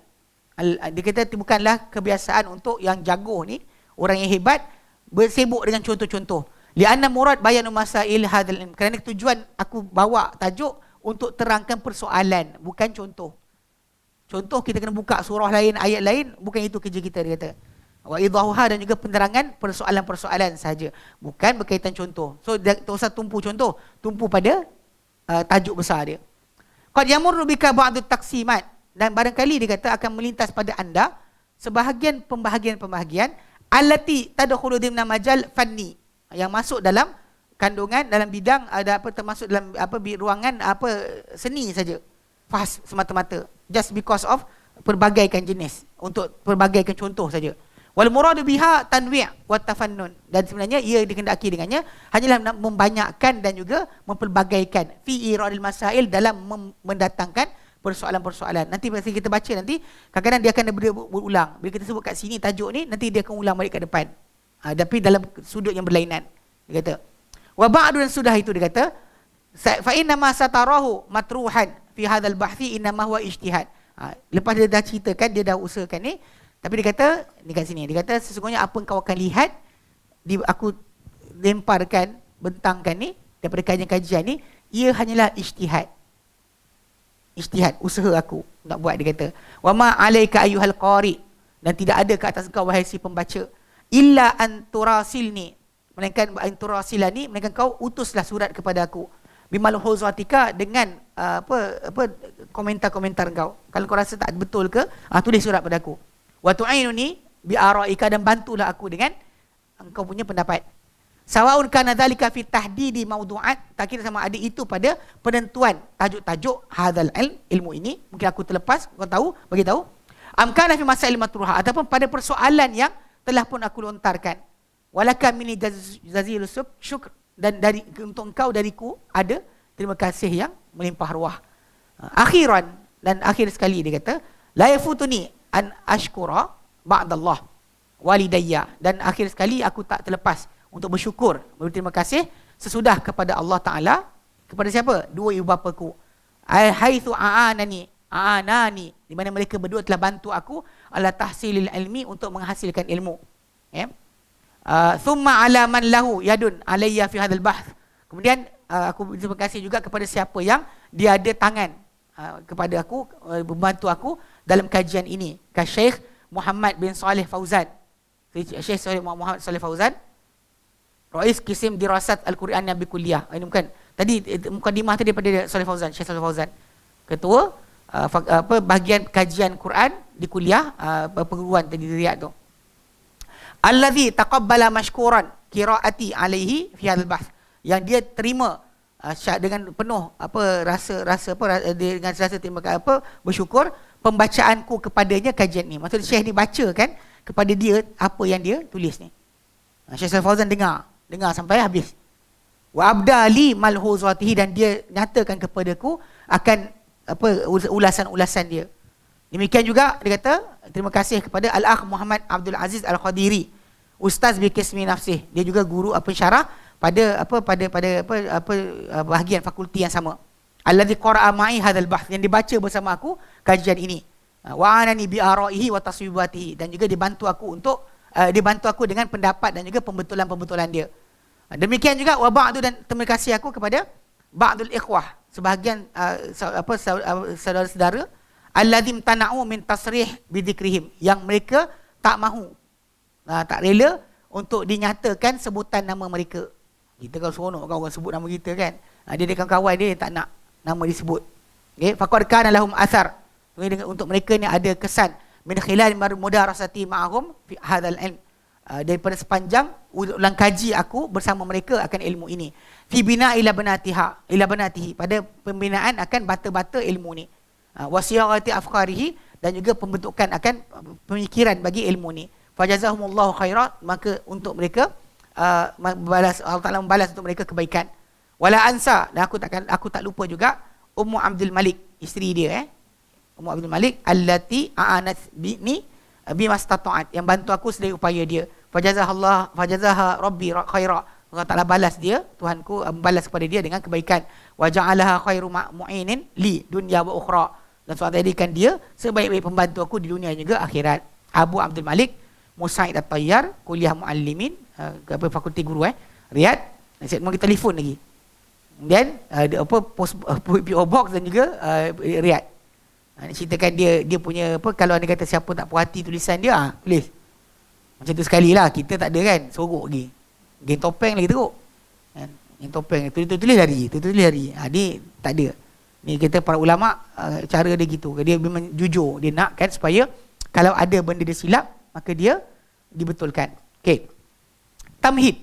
Speaker 1: Dia kata bukanlah kebiasaan untuk yang jago ni, orang yang hebat, bersibuk dengan contoh-contoh. Li'anna murad bayanu masail hadzal ilm, kerana tujuan aku bawa tajuk untuk terangkan persoalan, bukan contoh. Contoh kita kena buka surah lain, ayat lain, bukan itu kerja kita, dia kata. Wa idahuha, dan juga penerangan persoalan-persoalan sahaja, bukan berkaitan contoh. So tak usah tumpu contoh, tumpu pada tajuk besar dia. Qad yamurru bika ba'du taqsimat, dan barangkali dia kata akan melintas pada anda sebahagian pembahagian allati tadkhulu dimna majal fanni, yang masuk dalam kandungan dalam bidang ada apa, termasuk dalam apa ruangan apa seni saja, fahas semata-mata, just because of perbagaikan jenis, untuk perbagaikan contoh saja. Wal muradu biha tanwi' wa tafannun, dan sebenarnya ia dikehendaki dengannya hanyalah membanyakkan dan juga mempelbagaikan fi iradil masail, dalam mendatangkan persoalan-persoalan. Nanti bila kita baca nanti, kadang-kadang dia akan berulang. Bila kita sebut kat sini tajuk ni, nanti dia akan ulang balik kat depan. Tapi dalam sudut yang berlainan. Dia kata, wa ba'du, dan sudah itu dia kata, fa inna ma satarahu matruhan fi hadzal bahthi inna ma huwa ijtihad. Lepas dia dah ceritakan, dia dah usahakan ni, tapi dia kata ni kat sini, dia kata sesungguhnya apa yang kau akan lihat aku lemparkan, bentangkan ni daripada kajian-kajian ni, ia hanyalah ijtihad, usaha aku nak buat. Dia kata wa ma alaika ayyuhal qari, dan tidak ada ke atas kau wahai si pembaca, illa anturasilni, melainkan anturasilani, melainkan kau utuslah surat kepada aku, bimal huzatika, dengan apa komentar-komentar kau. Kalau kau rasa tak betul ke, tulis surat pada aku. Wa tu'inuni bi araika, dan bantulah aku dengan engkau punya pendapat. Sawaun kana dzalika fi tahdidi mawdu'at, tak kira sama ada itu pada penentuan tajuk-tajuk hadzal ilmu ini, mungkin aku terlepas, kau tahu, bagi tahu. Am kana fi masail matruha, ataupun pada persoalan yang telah pun aku lontarkan. Walaka min jazilus syukr, dan dari untuk engkau dariku ada terima kasih yang melimpah ruah. Akhiran, dan akhir sekali dia kata, la yafutuni an ashkura ba'dallah walidayya, dan akhir sekali aku tak terlepas untuk bersyukur, berterima kasih sesudah kepada Allah Ta'ala. Kepada siapa? Dua ibu bapaku. Haitsu aanani, di mana mereka berdua telah bantu aku ala tahsilil ilmi, untuk menghasilkan ilmu. Thumma ala man lahu yadun alayya fi hadzal bahth. Kemudian aku berterima kasih juga kepada siapa yang dia ada tangan kepada aku, membantu aku dalam kajian ini. Ka Syekh Muhammad bin Saleh Fauzan. Syekh Muhammad Saleh Fauzan, Rais Kisim Dirasat Al-Quran Nabi Kuliah. Ini bukan. Tadi mukadimah tadi daripada Saleh Fauzan, Syekh Saleh Fauzan. Ketua bahagian kajian Quran di kuliah perguruan tadi di Riyadh tu. Allazi taqabbala mashkuran qiraati alaihi fi hadzal bahth, yang dia terima dengan penuh dengan rasa terima bersyukur pembacaanku kepadanya kajian ni. Maksud Syekh ni baca kan kepada dia apa yang dia tulis ni. Syekh Shalih Fauzan dengar sampai habis. Wa abdali malhuzatihi, dan dia nyatakan kepadaku akan ulasan-ulasan dia. Demikian juga dia kata terima kasih kepada Al-Akh Muhammad Abdul Aziz Al-Qadiri, Ustaz bi Qismi Nafsih. Dia juga guru syarah pada bahagian fakulti yang sama. Allazi qara'a ma'i hadzal bahth, yang dibaca bersama aku kajian ini. Wa anani bi ara'ihi wa taswibatihi, dan juga dibantu aku dengan pendapat dan juga pembetulan-pembetulan dia. Demikian juga wa ba'du, dan terima kasih aku kepada ba'dul ikhwah, sebahagian saudara-saudara alladzim tana'u min tasrih bidzikrihim, yang mereka tak mahu, tak rela untuk dinyatakan sebutan nama mereka. Kita kalau seronok kan orang sebut nama kita kan. Dia kawan-kawan dia tak nak nama disebut. Okey, faqad kana lahum athar, untuk mereka ni ada kesan min khilal mudarasati ma'ahum fi hadzal ilm, daripada sepanjang ulang kaji aku bersama mereka akan ilmu ini. Fi bina ila banatihi, pada pembinaan akan bata-bata ilmu ni. Wasiyati afkarihi, dan juga pembentukan akan pemikiran bagi ilmu ni. Fajazahumullahu khairat, maka untuk mereka Allah Taala membalas untuk mereka kebaikan. Wala ansa, dan aku tak lupa juga Ummu Abdul Malik, isteri dia Ummu Abdul Malik allati a'anat bini bimastata'at, yang bantu aku sedaya upaya dia. Fajazaha rabbi khaira, Allah Taala balas dia, Tuhanku membalas kepada dia dengan kebaikan. Wa ja'alaha khairu mu'inin li dunya wa ukhra, dan Allah jadikan dia sebaik-baik pembantu aku di dunia juga akhirat. Abu Abdul Malik Musaid At-Tayyar, kuliah muallimin, fakulti guru Riyadh. Saya nombor telefon lagi. Kemudian PO Box dan juga Riyadh. Ceritakan dia punya kalau anda kata siapa tak puas hati tulisan dia, tulis. Macam tu sekali lah, kita tak ada kan, sorok lagi. Geng topeng lagi teruk. Kan? Geng topeng, tulis lari. Dia tak ada. Ni kita para ulama cara dia gitu. Dia memang jujur, dia nak kan supaya kalau ada benda dia silap, maka dia dibetulkan. Okey. Tamhid.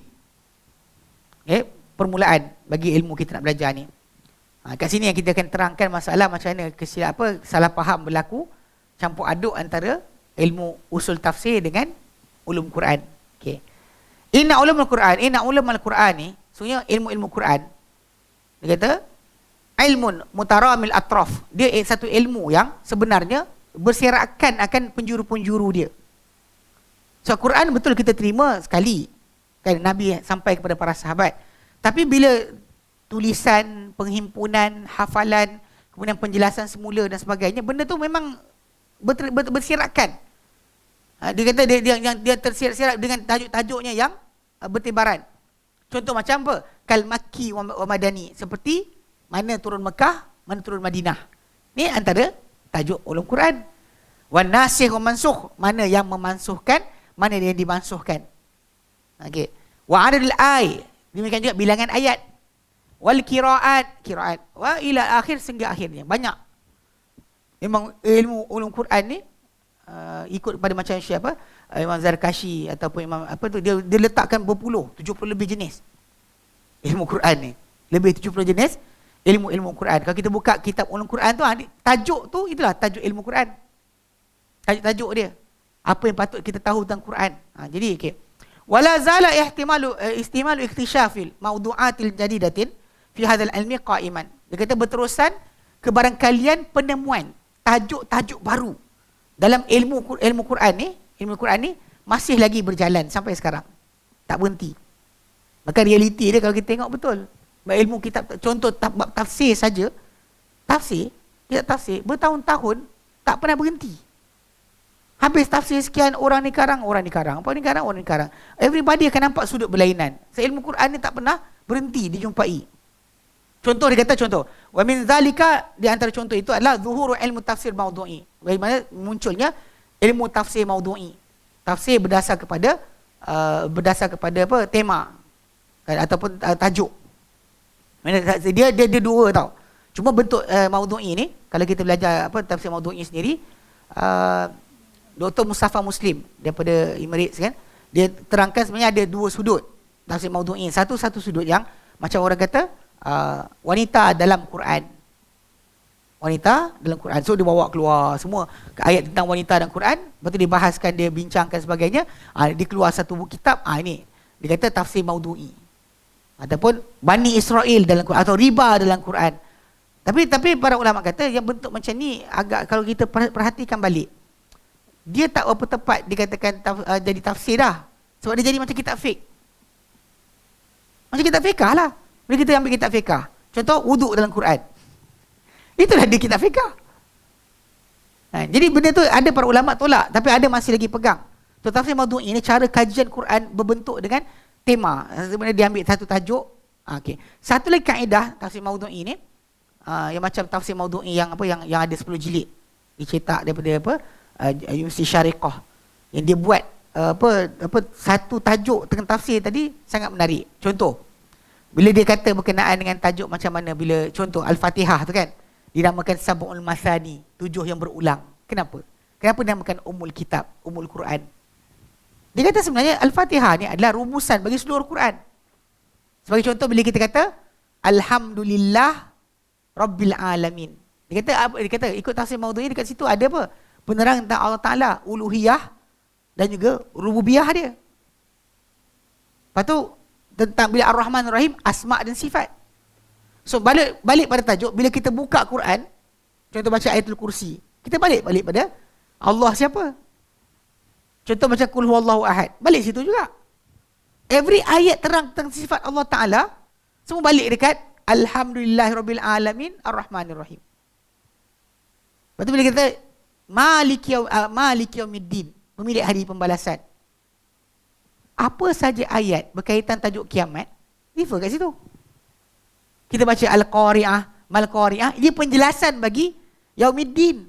Speaker 1: Okey, permulaan bagi ilmu kita nak belajar ni. Kat sini yang kita akan terangkan masalah macam mana salah faham berlaku, campur aduk antara ilmu usul tafsir dengan ulum Quran. Okey. Inna ulumul Quran ni, sebenarnya ilmu-ilmu Quran. Dia kata ilmun mutaramil atraf. Dia satu ilmu yang sebenarnya berserakan akan penjuru-penjuru dia. So Quran betul kita terima sekali, kan Nabi sampai kepada para sahabat. Tapi bila tulisan, penghimpunan, hafalan, kemudian penjelasan semula dan sebagainya, benda tu memang berserakan. Dia kata dia tersirat-sirat dengan tajuk-tajuknya yang bertebaran. Contoh macam apa? Kal Makki wa Madani, seperti mana turun Mekah, mana turun Madinah. Ni antara tajuk ulum Quran. Wan nasikh wa mansukh, mana yang memansuhkan, mana yang dimansuhkan. Okey. Wa adadul ay, demikian juga bilangan ayat. Wal qiraat, wa ila akhir, sehingga akhirnya. Banyak. Memang ilmu ulum Quran ni ikut pada macam siapa? Imam Zarkashi ataupun Imam dia letakkan berpuluh, 70 lebih jenis ilmu Quran ni. Lebih 70 jenis ilmu Quran. Kalau kita buka kitab ulum Quran tu, tajuk tu itulah tajuk ilmu Quran. Tajuk dia. Apa yang patut kita tahu tentang Quran. Jadi okey. Wala zala ihtimalu ikhtishafil mawdu'atil jadidatin fi hadzal ilmi qa'iman. Dia kata berterusan kebarangkalian penemuan tajuk-tajuk baru dalam ilmu Quran ni masih lagi berjalan sampai sekarang. Tak berhenti. Maka realiti dia kalau kita tengok betul. Ilmu kitab, contoh tafsir saja. Kitab tafsir bertahun-tahun tak pernah berhenti. Habis tafsir sekian, orang ni karang. Everybody akan nampak sudut berlainan. Ilmu Quran ni tak pernah berhenti dijumpai. Contoh dia kata wa min zalika, di antara contoh itu adalah zuhuru ilmu tafsir maudhu'i. Bagaimana munculnya ilmu tafsir maudhu'i. Tafsir berdasar kepada tema kan, ataupun tajuk. Dia dua tau. Cuma bentuk maudhu'i ni, kalau kita belajar tafsir maudhu'i sendiri, Dr. Mustafa Muslim daripada Emirates kan, dia terangkan sebenarnya ada dua sudut tafsir maudhu'i. Satu sudut yang macam orang kata wanita dalam Quran. Wanita dalam Quran. So dia bawa keluar semua ayat tentang wanita dalam Quran, lepas tu dia bahaskan, dia bincangkan sebagainya. Dia keluar satu buku kitab, ini dia kata tafsir maudhu'i. Ataupun Bani Israel dalam Quran, atau riba dalam Quran. Tapi para ulama kata yang bentuk macam ni agak, kalau kita perhatikan balik, dia tak apa tepat dikatakan jadi tafsir dah. Sebab dia jadi macam kitab fiqh. Macam kitab fiqh lah. Bila kita ambil kitab fiqh, contoh wuduk dalam Quran, itulah dia kitab fiqh. Jadi benda tu ada para ulama tolak, tapi ada masih lagi pegang. So, tafsir maudhu'i ini cara kajian Quran berbentuk dengan tema. Sebenarnya dia ambil satu tajuk. Okay. Satu lagi kaedah tafsir maudhu'i ini, yang macam tafsir maudhu'i yang yang ada 10 jilid, dicetak daripada Universiti Syariqah, yang dia buat satu tajuk tentang tafsir tadi sangat menarik. Contoh, bila dia kata berkenaan dengan tajuk macam mana, bila contoh Al-Fatihah tu kan, dinamakan Sab'ul Masani, 7 yang berulang. Kenapa? Kenapa dinamakan Ummul Kitab, Ummul Quran? Dia kata sebenarnya Al-Fatihah ni adalah rumusan bagi seluruh Quran. Sebagai contoh, bila kita kata Alhamdulillah Rabbil Alamin, dia kata ikut tafsir maudhu'i, dekat situ ada apa? Penerang tentang Allah Ta'ala, uluhiyah dan juga rububiyah dia. Lepas tu tentang bila Ar-Rahman Ar-Rahim, asma' dan sifat. So balik pada tajuk, bila kita buka Quran, contoh baca ayatul kursi, kita balik pada Allah siapa. Contoh macam Qul huwallahu ahad, balik situ juga. Every ayat terang tentang sifat Allah Ta'ala, semua balik dekat Alhamdulillahirabbil alamin Ar-Rahmanir Rahim. Lepas tu bila kita Maliki yaumiddin, pemilik hari pembalasan, apa saja ayat berkaitan tajuk kiamat, refer kat situ. Kita baca Al-Qari'ah, Mal-Qari'ah, dia penjelasan bagi Yaumiddin.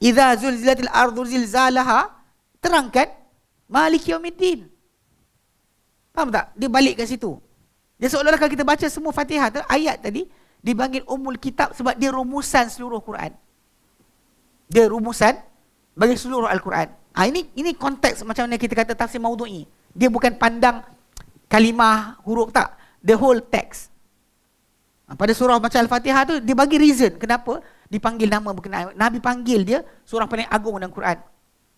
Speaker 1: Idza zulzilatil ardu zilzalaha, terangkan Maliki Yaumiddin. Faham tak? Dia balik kat situ. Dia seolah-olah kalau kita baca semua Fatihah tu, ayat tadi dipanggil Ummul Kitab sebab dia rumusan seluruh Quran. Dia rumusan bagi seluruh Al-Quran. Ini konteks macam mana kita kata tafsir maudhu'i. Dia bukan pandang kalimah, huruf, tak. The whole text. Pada surah macam Al-Fatihah tu, dia bagi reason kenapa dipanggil nama berkenaan. Nabi panggil dia surah paling agung dalam Quran.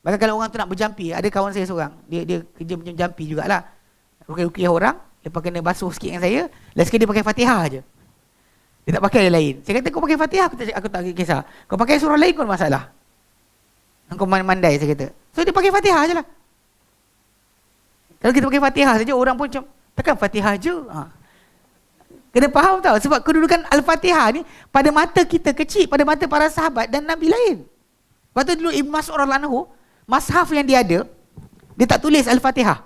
Speaker 1: Bahkan kalau orang tu nak berjampi, ada kawan saya seorang, dia kerja macam jampi jugalah. Rukiah orang, lepas kena basuh sikit dengan saya, last sekali dia pakai Fatihah je. Dia tak pakai yang lain. Saya kata, kau pakai Fatihah, aku tak kisah. Kau pakai surah lain pun masalah. Kau mandai, saya kata. So dia pakai Fatihah je lah. Kalau kita pakai Fatihah saja, orang pun macam, takkan Fatihah je? Kena faham tau. Sebab kedudukan Al-Fatihah ni, pada mata kita kecil, pada mata para sahabat dan Nabi lain. Lepas tu dulu Ibn Mas'ud radhiyallahu anhu, mashaf yang dia ada, dia tak tulis Al-Fatihah.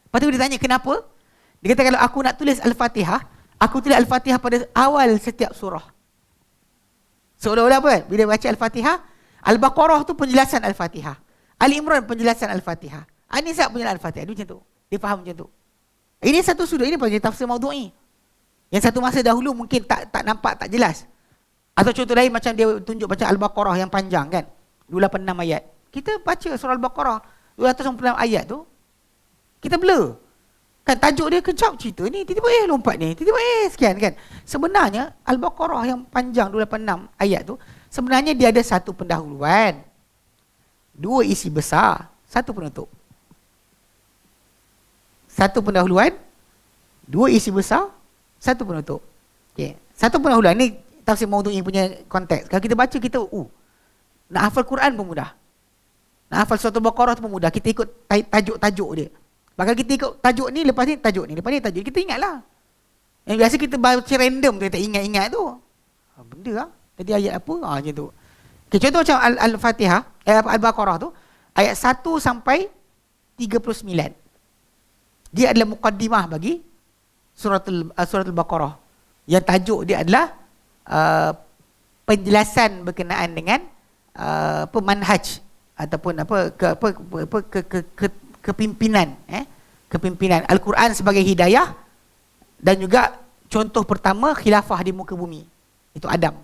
Speaker 1: Lepas tu dia tanya kenapa? Dia kata, kalau aku nak tulis Al-Fatihah, aku tulis Al-Fatihah pada awal setiap surah. Seolah-olah apa kan? Bila baca Al-Fatihah, Al-Baqarah tu penjelasan Al-Fatihah, Ali-Imran penjelasan Al-Fatihah, An-Nisa penjelasan Al-Fatihah. Dia macam tu. Dia faham macam tu. Ini satu sudut, ini panggil tafsir maudhu'i. Yang satu masa dahulu mungkin tak nampak, tak jelas. Atau contoh lain macam dia tunjuk baca Al-Baqarah yang panjang kan, 286 ayat. Kita baca surah Al-Baqarah 296 ayat tu, kita blur. Kan tajuk dia kejap cerita ni, tiba-tiba lompat ni, tiba-tiba sekian kan. Sebenarnya Al-Baqarah yang panjang 286 ayat tu, sebenarnya dia ada satu pendahuluan, dua isi besar, satu penutup. Satu pendahuluan, dua isi besar, satu penutup. Okay. Satu pendahuluan ni tafsir maudhu'i punya konteks. Kalau kita baca, kita nak hafal Quran pun mudah. Nak hafal surah Al-Baqarah tu pun mudah. Kita ikut tajuk-tajuk dia. Bahkan kita ikut tajuk ni, lepas ni tajuk ni, lepas ni tajuk ni, kita ingatlah. Yang biasa kita baca random tu, kita ingat-ingat tu. Benda lah. Tadi ayat apa? Macam tu. Okay, contoh macam Al-Fatihah, Al-Baqarah tu, ayat 1 sampai 39. Dia adalah muqaddimah bagi surat Al-Baqarah. Yang tajuk dia adalah penjelasan berkenaan dengan manhaj ataupun kepimpinan, kepimpinan Al-Quran sebagai hidayah dan juga contoh pertama khilafah di muka bumi. Itu Adam.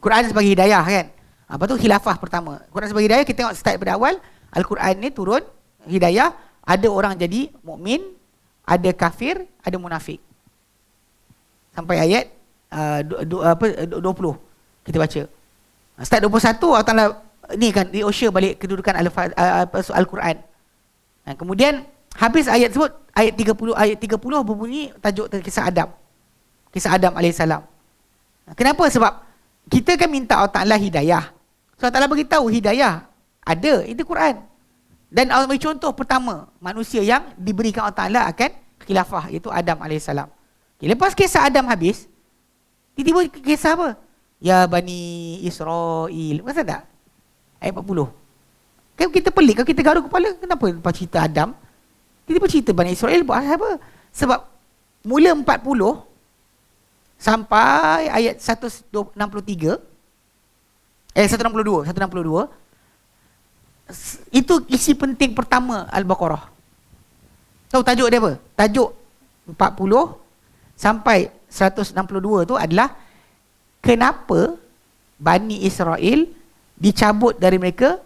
Speaker 1: Quran sebagai hidayah kan. Lepas tu khilafah pertama. Quran sebagai hidayah, kita tengok start pada awal. Al-Quran ni turun, hidayah. Ada orang jadi mukmin, ada kafir, ada munafik. Sampai ayat 20 kita baca. Start 21 Allah Ta'ala ni kan reassure balik kedudukan Al-Quran. Kemudian habis ayat tersebut, ayat 30 berbunyi tajuk kisah Adam. Kisah Adam alaihissalam. Kenapa? Sebab kita kan minta Allah Ta'ala hidayah. So Allah Ta'ala beritahu hidayah ada, itu Quran. Dan Allah beri contoh pertama manusia yang diberikan Allah Ta'ala akan khilafah, iaitu Adam alaihissalam. Okay, lepas kisah Adam habis, tiba-tiba kisah apa? Ya Bani Israel. Masa tak? Ayat 40. Kan kita pelik, kalau kita garuk kepala, kenapa lepas cerita Adam tiba-tiba cerita Bani Israel buat apa? Sebab mula 40 sampai ayat 162 itu isi penting pertama Al-Baqarah. Tahu tajuk dia apa? Tajuk 40 sampai 162 tu adalah kenapa Bani Israel dicabut dari mereka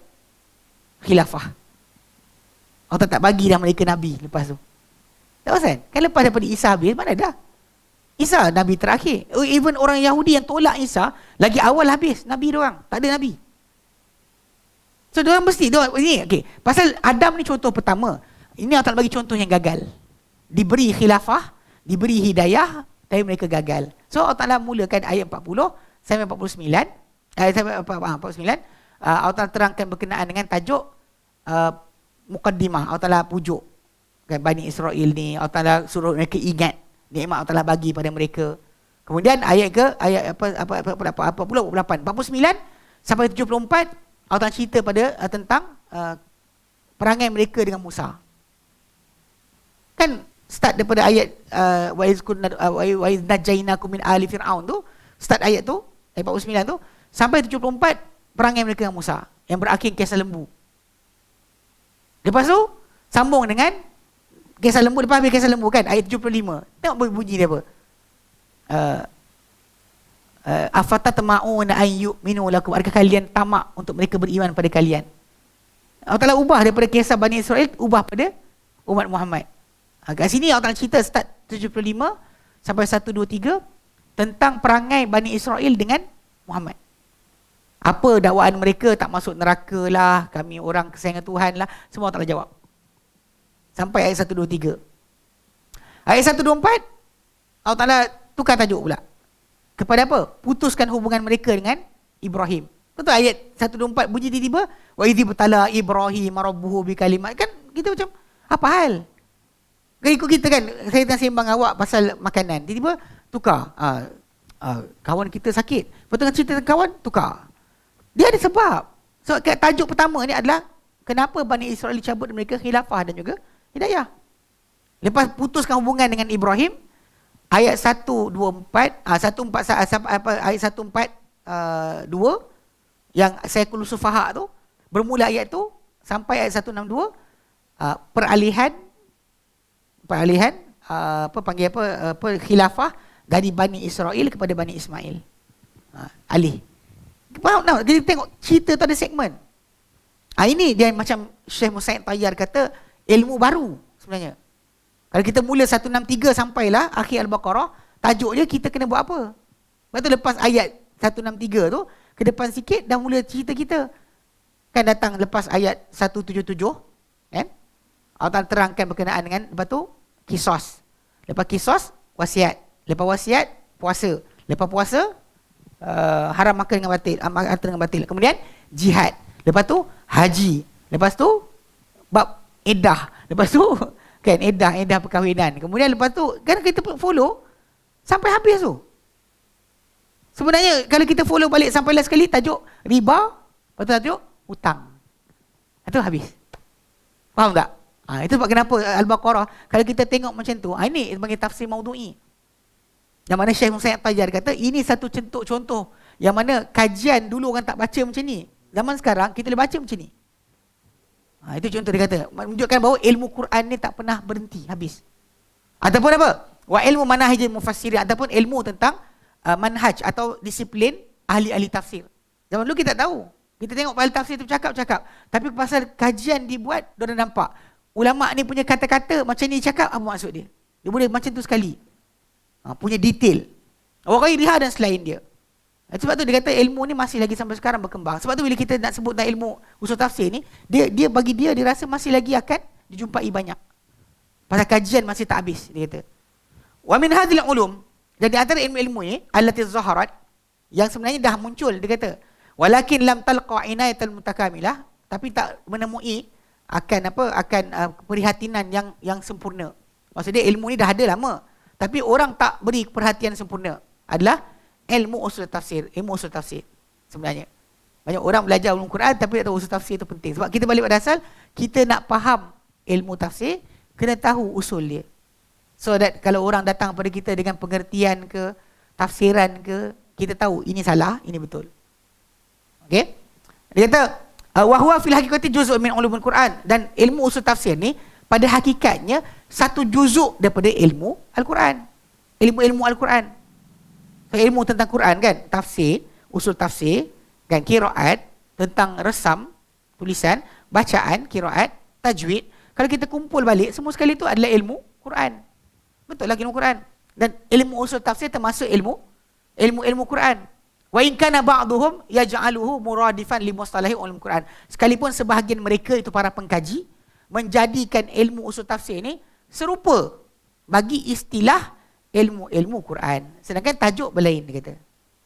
Speaker 1: khilafah. Allah tak bagi dah mereka Nabi lepas tu. Tak pasal? Kan lepas daripada Isa habis, mana dah? Isa Nabi terakhir. Even orang Yahudi yang tolak Isa, lagi awal habis Nabi diorang. Tak ada Nabi. So diorang mesti, ini okay. Pasal Adam ni contoh pertama. Ini Allah Ta'ala bagi contoh yang gagal. Diberi khilafah, diberi hidayah, tapi mereka gagal. So Allah Ta'ala mulakan ayat 40 sampai 49. Sampai 49. Allah Ta'ala terangkan berkenaan dengan tajuk Muqaddimah. Allah Ta'ala pujuk kan, Bani Israel ni. Allah Ta'ala suruh mereka ingat nikmat Allah Ta'ala bagi pada mereka. Kemudian ayat pula 48, 49 sampai 74 Allah Ta'ala cerita pada tentang perangai mereka dengan Musa. Kan start daripada ayat wa iz najainakum min ali fir'aun tu, start ayat tu, ayat 49 tu sampai 74 perangai mereka dengan Musa yang berakhir kisah lembu. Lepas tu sambung dengan kisah lembu, lepas habis kisah lembu kan, ayat 75. Tengok bunyi dia apa? Afatatma'una an yu'minu lakum, adakah kalian tamak untuk mereka beriman pada kalian? Allah Ta'ala ubah daripada kisah Bani Israel, ubah pada umat Muhammad. Kat sini Allah Ta'ala cerita start 75 sampai 123 tentang perangai Bani Israel dengan Muhammad. Apa dakwaan mereka, tak masuk neraka lah, kami orang kesayangan Tuhan lah, semua Allah Ta'ala jawab. Sampai ayat 123. Ayat 124 Allah Ta'ala tukar tajuk pula. Kepada apa? Putuskan hubungan mereka dengan Ibrahim. Betul ayat 124 bunyi tiba-tiba wa idzi batala Ibrahim rabbuhu bikalimat. Kan kita macam apa hal? Kan ikut kita kan, saya tengah sembang awak pasal makanan, tiba-tiba tukar. Kawan kita sakit, lepas tengah cerita tentang kawan, tukar. Dia ada sebab. So tajuk pertama ni adalah kenapa Bani Israel dicabut mereka khilafah dan juga hidayah. Lepas putuskan hubungan dengan Ibrahim, ayat 124 ayat 142 yang saya sufaha tu, bermula ayat tu sampai ayat 162, peralihan khilafah dari Bani Israel kepada Bani Ismail. Alih. Faham tak? Kita tengok cerita tu ada segmen. Ini dia macam Syekh Musaid Tayyar kata, ilmu baru sebenarnya. Kalau kita mula 163 sampailah akhir Al-Baqarah, tajuk dia kita kena buat apa? Lepas tu lepas ayat 163 tu, ke depan sikit dah mula cerita kita. Kan datang lepas ayat 177, kan? Allah terangkan berkenaan dengan, lepas tu kisos. Lepas kisos, wasiat. Lepas wasiat, puasa. Lepas puasa, haram makan dengan batil, harta dengan batil. Kemudian jihad. Lepas tu haji. Lepas tu bab iddah. Lepas tu kan iddah perkahwinan. Kemudian lepas tu kan kita follow sampai habis tu. Sebenarnya kalau kita follow balik sampai last sekali, tajuk riba, lepas tu tajuk hutang. Itu habis. Faham tak? Itu sebab kenapa Al-Baqarah kalau kita tengok macam tu, ini sebagai tafsir maudhu'i. Yang mana Syekh Musaid Tayyar kata ini satu contoh yang mana kajian dulu orang tak baca macam ni. Zaman sekarang kita boleh baca macam ni. Itu contoh dia kata, menunjukkan bahawa ilmu Quran ni tak pernah berhenti, habis. Ataupun apa? Wa ilmu manahijil mufassirin, ataupun ilmu tentang manhaj atau disiplin ahli-ahli tafsir. Zaman dulu kita tak tahu. Kita tengok ahli tafsir tu cakap. Tapi pasal kajian dibuat, diorang nampak ulama ni punya kata-kata macam ni cakap, apa maksud dia? Dia boleh macam tu sekali. Punya detail. Waghairiha dan selain dia. Sebab tu dia kata ilmu ni masih lagi sampai sekarang berkembang. Sebab tu bila kita nak sebut tentang ilmu usul tafsir ni, dia bagi dia rasa masih lagi akan dijumpai banyak. Pasal kajian masih tak habis, dia kata. Wa min hadhil ulum, dan di antara ilmu-ilmu ni allati zaharat, yang sebenarnya dah muncul, dia kata, walakin lam talqa inayatal mutakamilah, tapi tak menemui akan perhatian yang sempurna. Maksudnya ilmu ni dah ada lama, tapi orang tak beri perhatian sempurna. Adalah ilmu usul tafsir, sebenarnya. Banyak orang belajar ulum Quran tapi tak tahu usul tafsir itu penting. Sebab kita balik pada asal, kita nak faham ilmu tafsir, kena tahu usul dia. So that kalau orang datang pada kita dengan pengertian ke, tafsiran ke, kita tahu ini salah, ini betul. Okey? Dia kata, wa huwa fil haqiqati juz'un min ulumul Quran, dan ilmu usul tafsir ni pada hakikatnya satu juzuk daripada ilmu Al-Quran. Ilmu-ilmu Al-Quran. Ilmu tentang Quran kan, tafsir, usul tafsir, kan, qiraat, tentang resam, tulisan, bacaan, qiraat, tajwid. Kalau kita kumpul balik, semua sekali itu adalah ilmu Quran. Betul lah ilmu Quran. Dan ilmu usul tafsir termasuk ilmu Quran. Wa in kana ba'duhum yaj'aluhu muradifan li mustalahi ulum Quran. Sekalipun sebahagian mereka itu para pengkaji menjadikan ilmu usul tafsir ini serupa bagi istilah ilmu Quran. Sedangkan tajuk berlain, dia kata.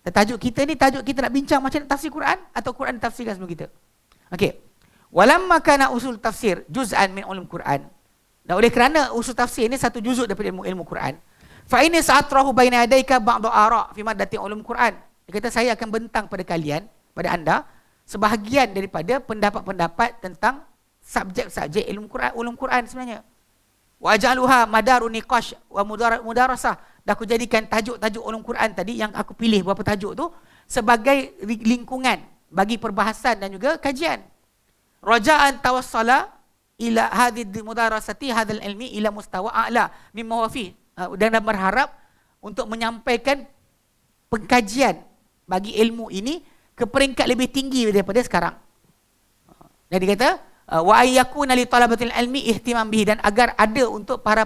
Speaker 1: Dan tajuk kita ni, tajuk kita nak bincang macam nak tafsir Quran atau Quran ditafsirkan sebelum kita. Okey. Walamma kana usul tafsir juz'an min ulum Quran. Dan oleh kerana usul tafsir ni satu juzuk daripada ilmu Quran, fa ini sa'atrahu baina yadayka ba'd ara' fi maddati ulum Quran. Dia kata saya akan bentang pada kalian, pada anda, sebahagian daripada pendapat-pendapat tentang subjek-subjek ilmu Quran, ulum Quran sebenarnya. Wa ajaluha madarun niqash wa mudarasah. Dan aku jadikan tajuk-tajuk ulum Quran tadi, yang aku pilih beberapa tajuk tu, sebagai lingkungan bagi perbahasan dan juga kajian. Raja'an tawassala ila hadhihi mudarasati hadzal ilmi ila mustawa a'la mimma huwa fi. Dan berharap untuk menyampaikan pengkajian bagi ilmu ini ke peringkat lebih tinggi daripada sekarang. Dan dia kata wa ayyakuna li talabatil ilmi ihtimam bihi, dan agar ada untuk para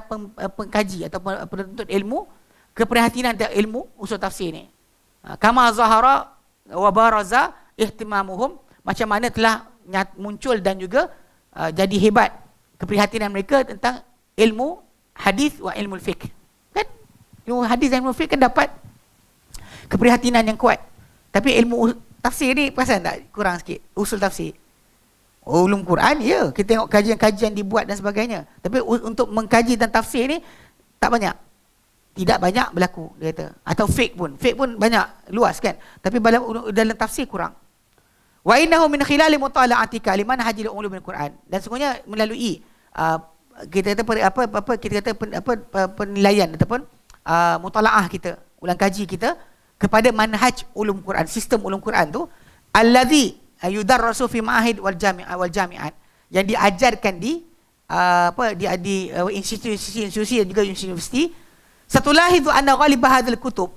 Speaker 1: pengkaji atau penuntut ilmu keperhatian terhadap ilmu usul tafsir ni. Kama zahara wa baraza ihtimamuhum, macam mana telah muncul dan juga jadi hebat keprihatinan mereka tentang ilmu hadis wa ilmu fiqh. Kan? Ilmu hadis dan ilmu fiqh kan dapat keprihatinan yang kuat. Tapi ilmu tafsir ni perasan tak kurang sikit, usul tafsir. Ulum Quran, ya, kita tengok kajian-kajian dibuat dan sebagainya. Tapi untuk mengkaji dan tafsir ni tak banyak. Tidak banyak berlaku, dia kata. Atau fiqh pun banyak, luas kan. Tapi dalam tafsir kurang. Wa innahu min khilali mutala'atika liman hajil ulumul Quran. Dan sesungguhnya melalui kita kata penilaian ataupun mutala'ah kita, ulang kaji kita kepada manhaj ulum Quran, sistem ulum Quran tu, allazi yudarrasu fi ma'ahid wal jami'at, yang diajarkan di institusi dan juga universiti. Setelah itu anda ghalibah hadzal kutub,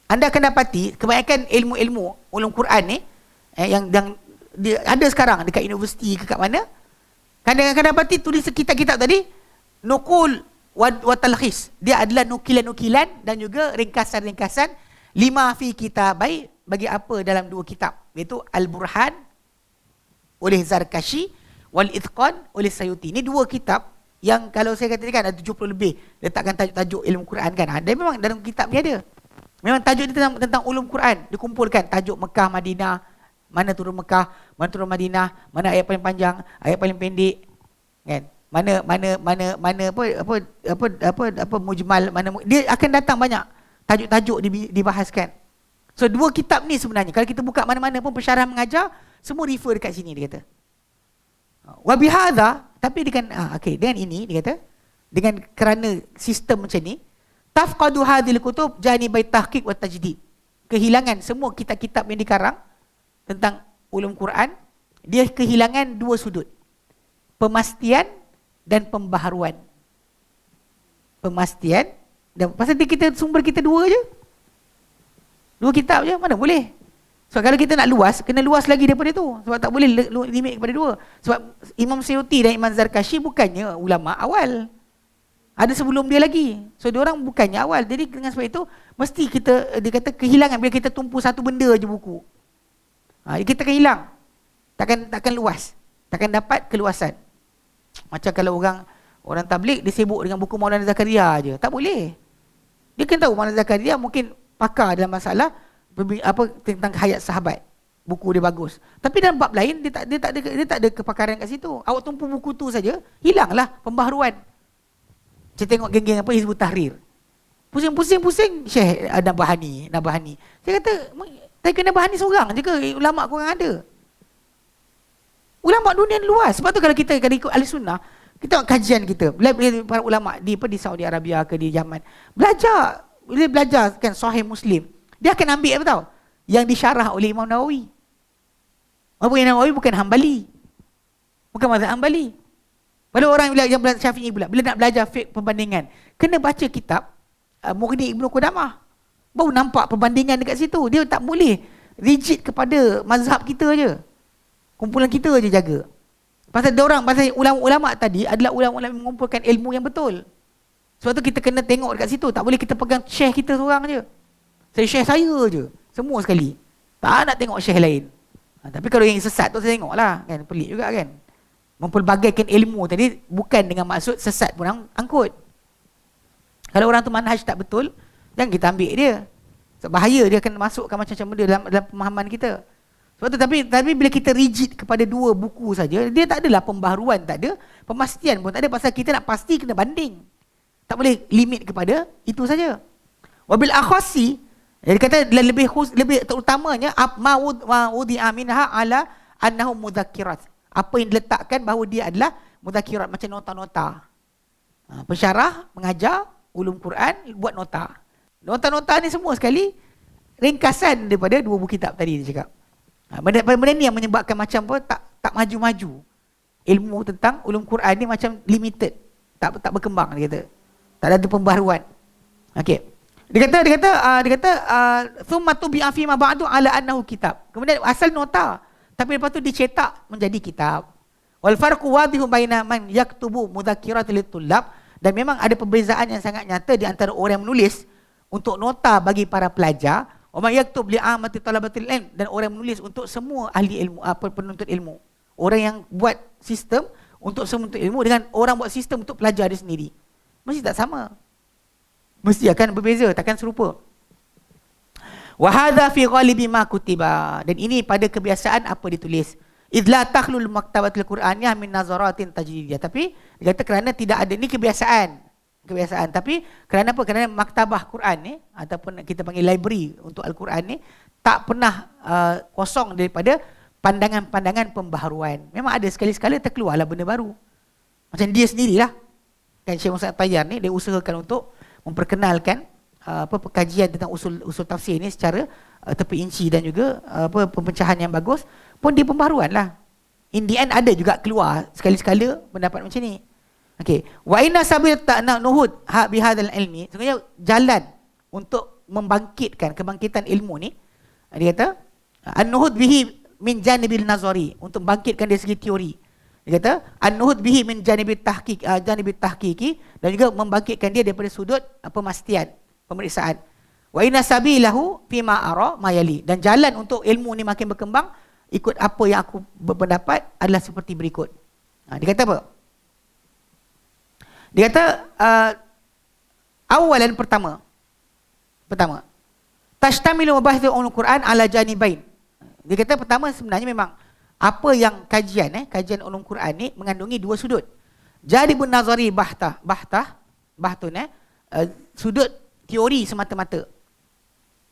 Speaker 1: anda akan dapati kebanyakan ilmu-ilmu ulum Quran ni yang ada sekarang dekat universiti ke kat mana, kan akan dapati tulis kitab-kitab tadi nukul wa talkhis, dia adalah nukilan-nukilan dan juga ringkasan-ringkasan lima fi kitabai, bagi apa dalam dua kitab, iaitu Al-Burhan oleh Zarkashi wal Itqan oleh Sayuti. Ini dua kitab yang kalau saya kata kan ada 70 lebih letakkan tajuk-tajuk ilmu Quran kan. Dan memang dalam kitab ni ada. Memang tajuk dia tentang ulum Quran, dikumpulkan tajuk Mekah, Madinah, mana turun Mekah, mana turun Madinah, mana ayat paling panjang, ayat paling pendek, kan? Mana apa mujmal, mana dia akan datang banyak tajuk-tajuk dibahaskan. So dua kitab ni sebenarnya kalau kita buka mana-mana pun pensyarah mengajar, semua refer dekat sini, dia kata. Wa bihadza, tapi dengan dengan ini dia kata, dengan kerana sistem macam ni, tafqadu hadhil kutub janibai tahqiq wa tajdid. Kehilangan semua kitab-kitab yang dikarang tentang ulum Quran, dia kehilangan dua sudut. Pemastian dan pembaharuan. Pemastian Pasal kita sumber kita dua je. Dua kitab je, mana boleh. Sebab kalau kita nak luas, kena luas lagi daripada tu. Sebab tak boleh limit kepada dua. Sebab Imam Suyuti dan Imam Zarkashi bukannya ulama awal. Ada sebelum dia lagi. So diorang bukannya awal. Jadi dengan sebab itu mesti kita, dia kata kehilangan bila kita tumpu satu benda je buku. Kita akan hilang. Takkan luas. Takkan dapat keluasan. Macam kalau orang tabligh dia sibuk dengan buku Maulana Zakaria je. Tak boleh. Dia kan tahu Maulana Zakaria mungkin pakar dalam masalah tentang hayat sahabat. Buku dia bagus. Tapi dalam bab lain dia tak ada kepakaran kat situ. Awak tumpu buku tu saja, hilanglah pembaharuan. Saya tengok geng-geng Hizbut Tahrir. Pusing-pusing Syekh Nabahani. Saya kata, saya kena Nabahani seorang je ke ulama korang ada? Ulama dunia luas. Sebab tu kalau kita ikut ahli sunnah, kita tengok kajian kita, para ulama di Saudi Arabia ke di Yaman, bila belajar kan Sahih Muslim, dia akan ambil apa tahu? Yang disyarah oleh Imam Nawawi. Imam Nawawi bukan Hambali. Bukan mazhab Hambali. Pada orang yang belajar Syafi'i pula, bila nak belajar fiqh perbandingan, kena baca kitab Mughni Ibnu Qudamah. Baru nampak perbandingan dekat situ. Dia tak boleh rigid kepada mazhab kita je. Kumpulan kita je jaga. Pasal ulama-ulama tadi adalah ulama-ulama yang mengumpulkan ilmu yang betul. Sebab tu kita kena tengok dekat situ. Tak boleh kita pegang syekh kita seorang je. Syekh saya je. Semua sekali. Tak nak tengok syekh lain. Tapi kalau yang sesat tu saya tengok lah. Kan? Pelik juga kan. Mempelbagaikan ilmu tadi bukan dengan maksud sesat pun angkut. Kalau orang tu manhaj tak betul, jangan kita ambil dia. Sebab bahaya dia akan masukkan macam-macam benda dalam pemahaman kita. Sebab tu tapi bila kita rigid kepada dua buku saja, dia tak adalah pembaharuan, tak ada, pemastian pun tak ada, pasal kita nak pasti kena banding. Tak boleh limit kepada itu saja. Wabil akhasi, dia kata lebih terutamanya ma wudi'a minha ala annahu mudzakirat. Apa yang diletakkan bahawa dia adalah mudzakirat, macam nota-nota. Pensyarah mengajar ulum Quran buat nota. Nota-nota ni semua sekali ringkasan daripada dua buku kitab tadi dia cakap. Benda ni yang menyebabkan macam apa tak maju-maju. Ilmu tentang ulum Quran ni macam limited. Tak berkembang dia kata. Tak ada pembaharuan. Okey. Dia kata thumma tubi'a fi ma ba'du ala annahu kitab. Kemudian asal nota, tapi lepas tu dicetak menjadi kitab. Wal farqu wadihun baina man yaktubu mudzakirat lit-tullab, dan memang ada perbezaan yang sangat nyata di antara orang yang menulis untuk nota bagi para pelajar, wa man yaktub li amati talabatil ilm, dan orang yang menulis untuk semua ahli ilmu, penuntut ilmu. Orang yang buat sistem untuk semua penuntut ilmu dengan orang buat sistem untuk pelajar dia sendiri. Mesti tak sama. Mesti akan berbeza, takkan serupa. Wa hadza fi ghalibi ma kutiba, dan ini pada kebiasaan apa ditulis. Idla takhlul maktabatul Qur'aniyah min nazaratin tajdidiyah. Tapi dia kata kerana tidak ada, ni kebiasaan. Tapi kerana apa? Kerana maktabah Quran ni ataupun kita panggil library untuk Al-Quran ni tak pernah kosong daripada pandangan-pandangan pembaharuan. Memang ada sekali-sekala terkeluarlah benda baru. Macam dia sendirilah. Kan Syekh Muhammad Tayyar ni dia usahakan untuk memperkenalkan pekajian tentang usul tafsir ni secara terperinci dan juga pempecahan yang bagus pun dia pembaharuan lah. In the end ada juga keluar sekali-sekala pendapat macam ni. Okey, wa inna sabil ta'nuhud bihadzal ilmi, sebenarnya jalan untuk membangkitkan kebangkitan ilmu ni, dia kata an-nuhud bihi min janibil nazari, untuk bangkitkan dari segi teori. Dia kata an-nuhud bihi min janibit tahqiqi, dan juga membangkitkan dia daripada sudut pemastian, pemeriksaan. Wa inna sabilahu fima ara mayali, dan jalan untuk ilmu ni makin berkembang ikut apa yang aku berpendapat adalah seperti berikut. Dia kata apa? Dia kata awalan pertama tashtamilu mabahithu ulum-Quran ala janibain. Dia kata pertama sebenarnya memang apa yang kajian ulum Quran ni mengandungi dua sudut. Janibun nazari bahtun sudut teori semata-mata.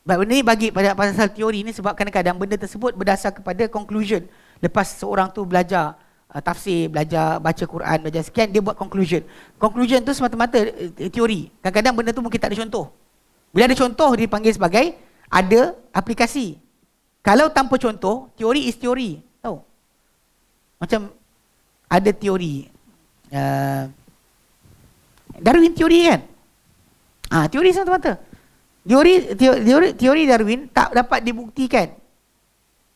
Speaker 1: Benda ni bagi pada pasal teori ni sebab kadang-kadang benda tersebut berdasar kepada conclusion. Lepas seorang tu belajar tafsir, belajar baca Quran, belajar sekian, dia buat conclusion. Conclusion tu semata-mata teori. Kadang-kadang benda tu mungkin tak ada contoh. Bila ada contoh dipanggil sebagai ada aplikasi. Kalau tanpa contoh, teori is teori. Tahu? Macam ada teori Darwin teori kan? Teori semata-mata. Teori Darwin tak dapat dibuktikan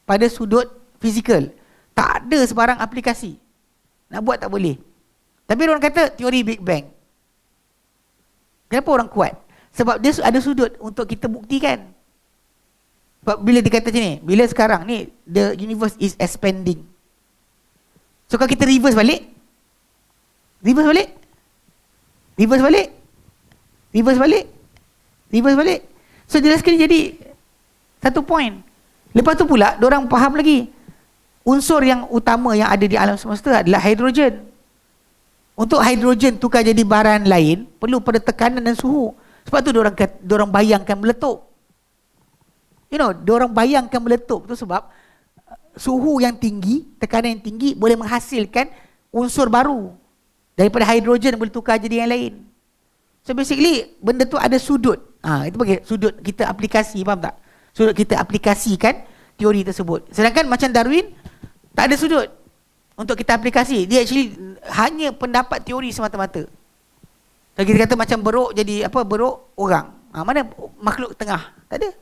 Speaker 1: pada sudut fizikal. Tak ada sebarang aplikasi. Nak buat tak boleh. Tapi orang kata teori Big Bang. Kenapa orang kuat? Sebab dia ada sudut untuk kita buktikan. Sebab bila dia kata macam ni, bila sekarang ni the universe is expanding. So kalau kita reverse balik, so jelas sekali jadi satu point. Lepas tu pula diorang faham lagi, unsur yang utama yang ada di alam semesta adalah hidrogen. Untuk hidrogen tukar jadi baran lain perlu pada tekanan dan suhu. Sebab tu diorang bayangkan meletup. Diorang bayangkan meletup tu sebab suhu yang tinggi, tekanan yang tinggi boleh menghasilkan unsur baru. Daripada hidrogen boleh tukar jadi yang lain. So basically benda tu ada sudut. Itu bagi sudut kita aplikasi, faham tak? Sudut kita aplikasikan teori tersebut. Sedangkan macam Darwin tak ada sudut untuk kita aplikasi. Dia actually hanya pendapat teori semata-mata. Kalau kita kata macam beruk jadi apa, beruk orang. Mana makhluk tengah? Tak ada.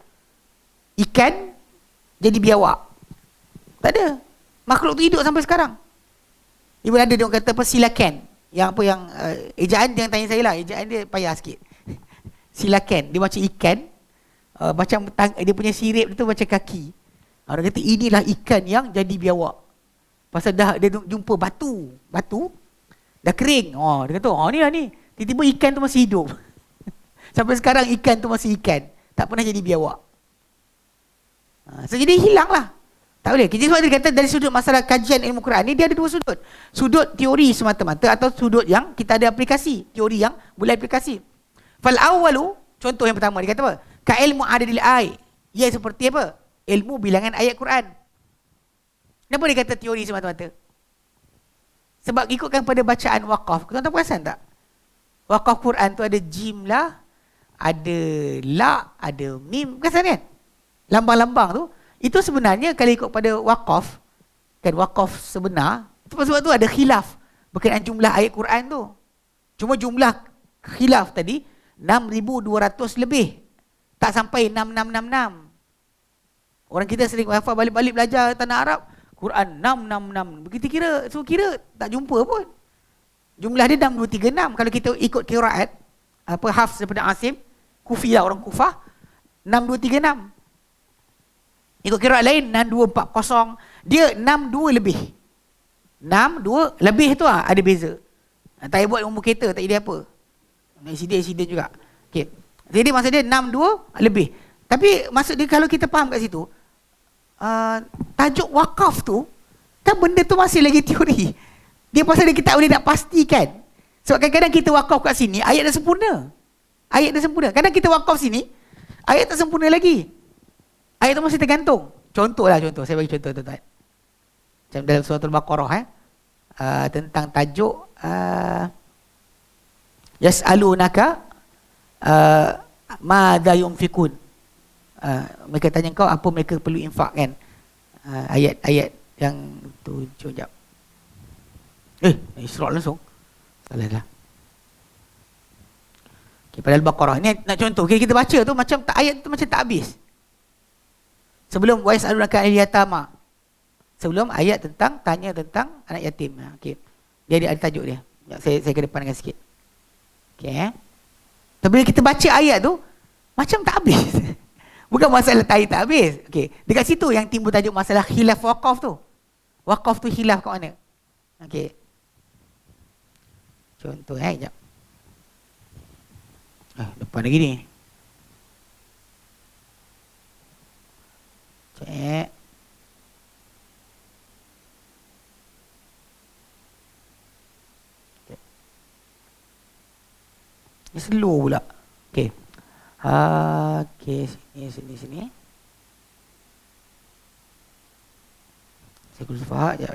Speaker 1: Ikan jadi biawak. Tak ada. Makhluk tu hidup sampai sekarang. Ibu ada dia kata apa, silakan. Yang apa yang ejaan dia tanya saya lah, ejaan dia payah sikit. Silakan. Dia macam ikan. Macam dia punya sirip tu macam kaki. Orang kata inilah ikan yang jadi biawak. Pasal dah dia jumpa batu dah kering. Dia kata ni lah ni. Tiba-tiba ikan tu masih hidup. Sampai sekarang ikan tu masih ikan. Tak pernah jadi biawak. So jadi hilang lah. Tak boleh. Jadi sebab dia kata dari sudut masalah kajian ilmu Quran ni dia ada dua sudut. Sudut teori semata-mata atau sudut yang kita ada aplikasi. Teori yang boleh aplikasi. Fal awwalu, contoh yang pertama dia kata apa? Ka ilmu adadil ay. Ia seperti apa? Ilmu bilangan ayat Quran. Kenapa dia kata teori semata-mata? Sebab ikutkan pada bacaan waqaf. Tuan-tuan perasan tak? Waqaf Quran tu ada jim lah, ada la, ada mim. Perasan kan? Lambang-lambang tu. Itu sebenarnya kalau ikut pada waqaf, kan waqaf sebenar, sebab tu ada khilaf berkenaan jumlah ayat Quran tu. Cuma jumlah khilaf tadi 6,200 lebih. Tak sampai 6,666. Orang kita sering hafal balik-balik belajar tanah Arab, Quran 666. Begitu kira tak jumpa pun. Jumlah dia 6236. Kalau kita ikut qiraat hafz daripada Asim, Kufi lah, orang Kufah, 6236. Ikut qiraat lain 6240. Dia 62 lebih. 62 lebih tu ada beza. Tak payah buat nombor kereta, tak jadi apa. Accident juga. Okey. Jadi maksud dia 62 lebih. Tapi maksud dia kalau kita faham kat situ, tajuk wakaf tu kan benda tu masih lagi teori. Dia pasal dia kita boleh nak pastikan. Sebab kadang-kadang kita wakaf kat sini ayat dah sempurna. Kadang kita wakaf sini ayat tak sempurna lagi. Ayat tu masih tergantung. Contoh, saya bagi contoh tuan-tuan. Macam dalam surah Al-Baqarah tentang tajuk yas'alunaka madza yunfikun. Mereka tanya kau apa mereka perlu infak kan. Ayat-ayat yang 7 jap. Isra langsung. Salah lah. Okay, pada Al-Baqarah ni nak contoh. Okay, kita baca tu macam ayat tu macam tak habis. Sebelum wa yas'alunaka anil yatama. Sebelum ayat tanya tentang anak yatim. Okey. Dia ada tajuk dia. Saya kedepankan sikit. Okey. Tapi bila kita baca ayat tu macam tak habis. Bukan masalah tak habis. Okey. Dekat situ yang timbul tajuk masalah khilaf waqaf tu. Waqaf tu khilaf kat mana? Okey. Contoh jap. Depan lagi ni. Cek. Ni slow pula. Okey. Okey, sini. Saya kurus faham jap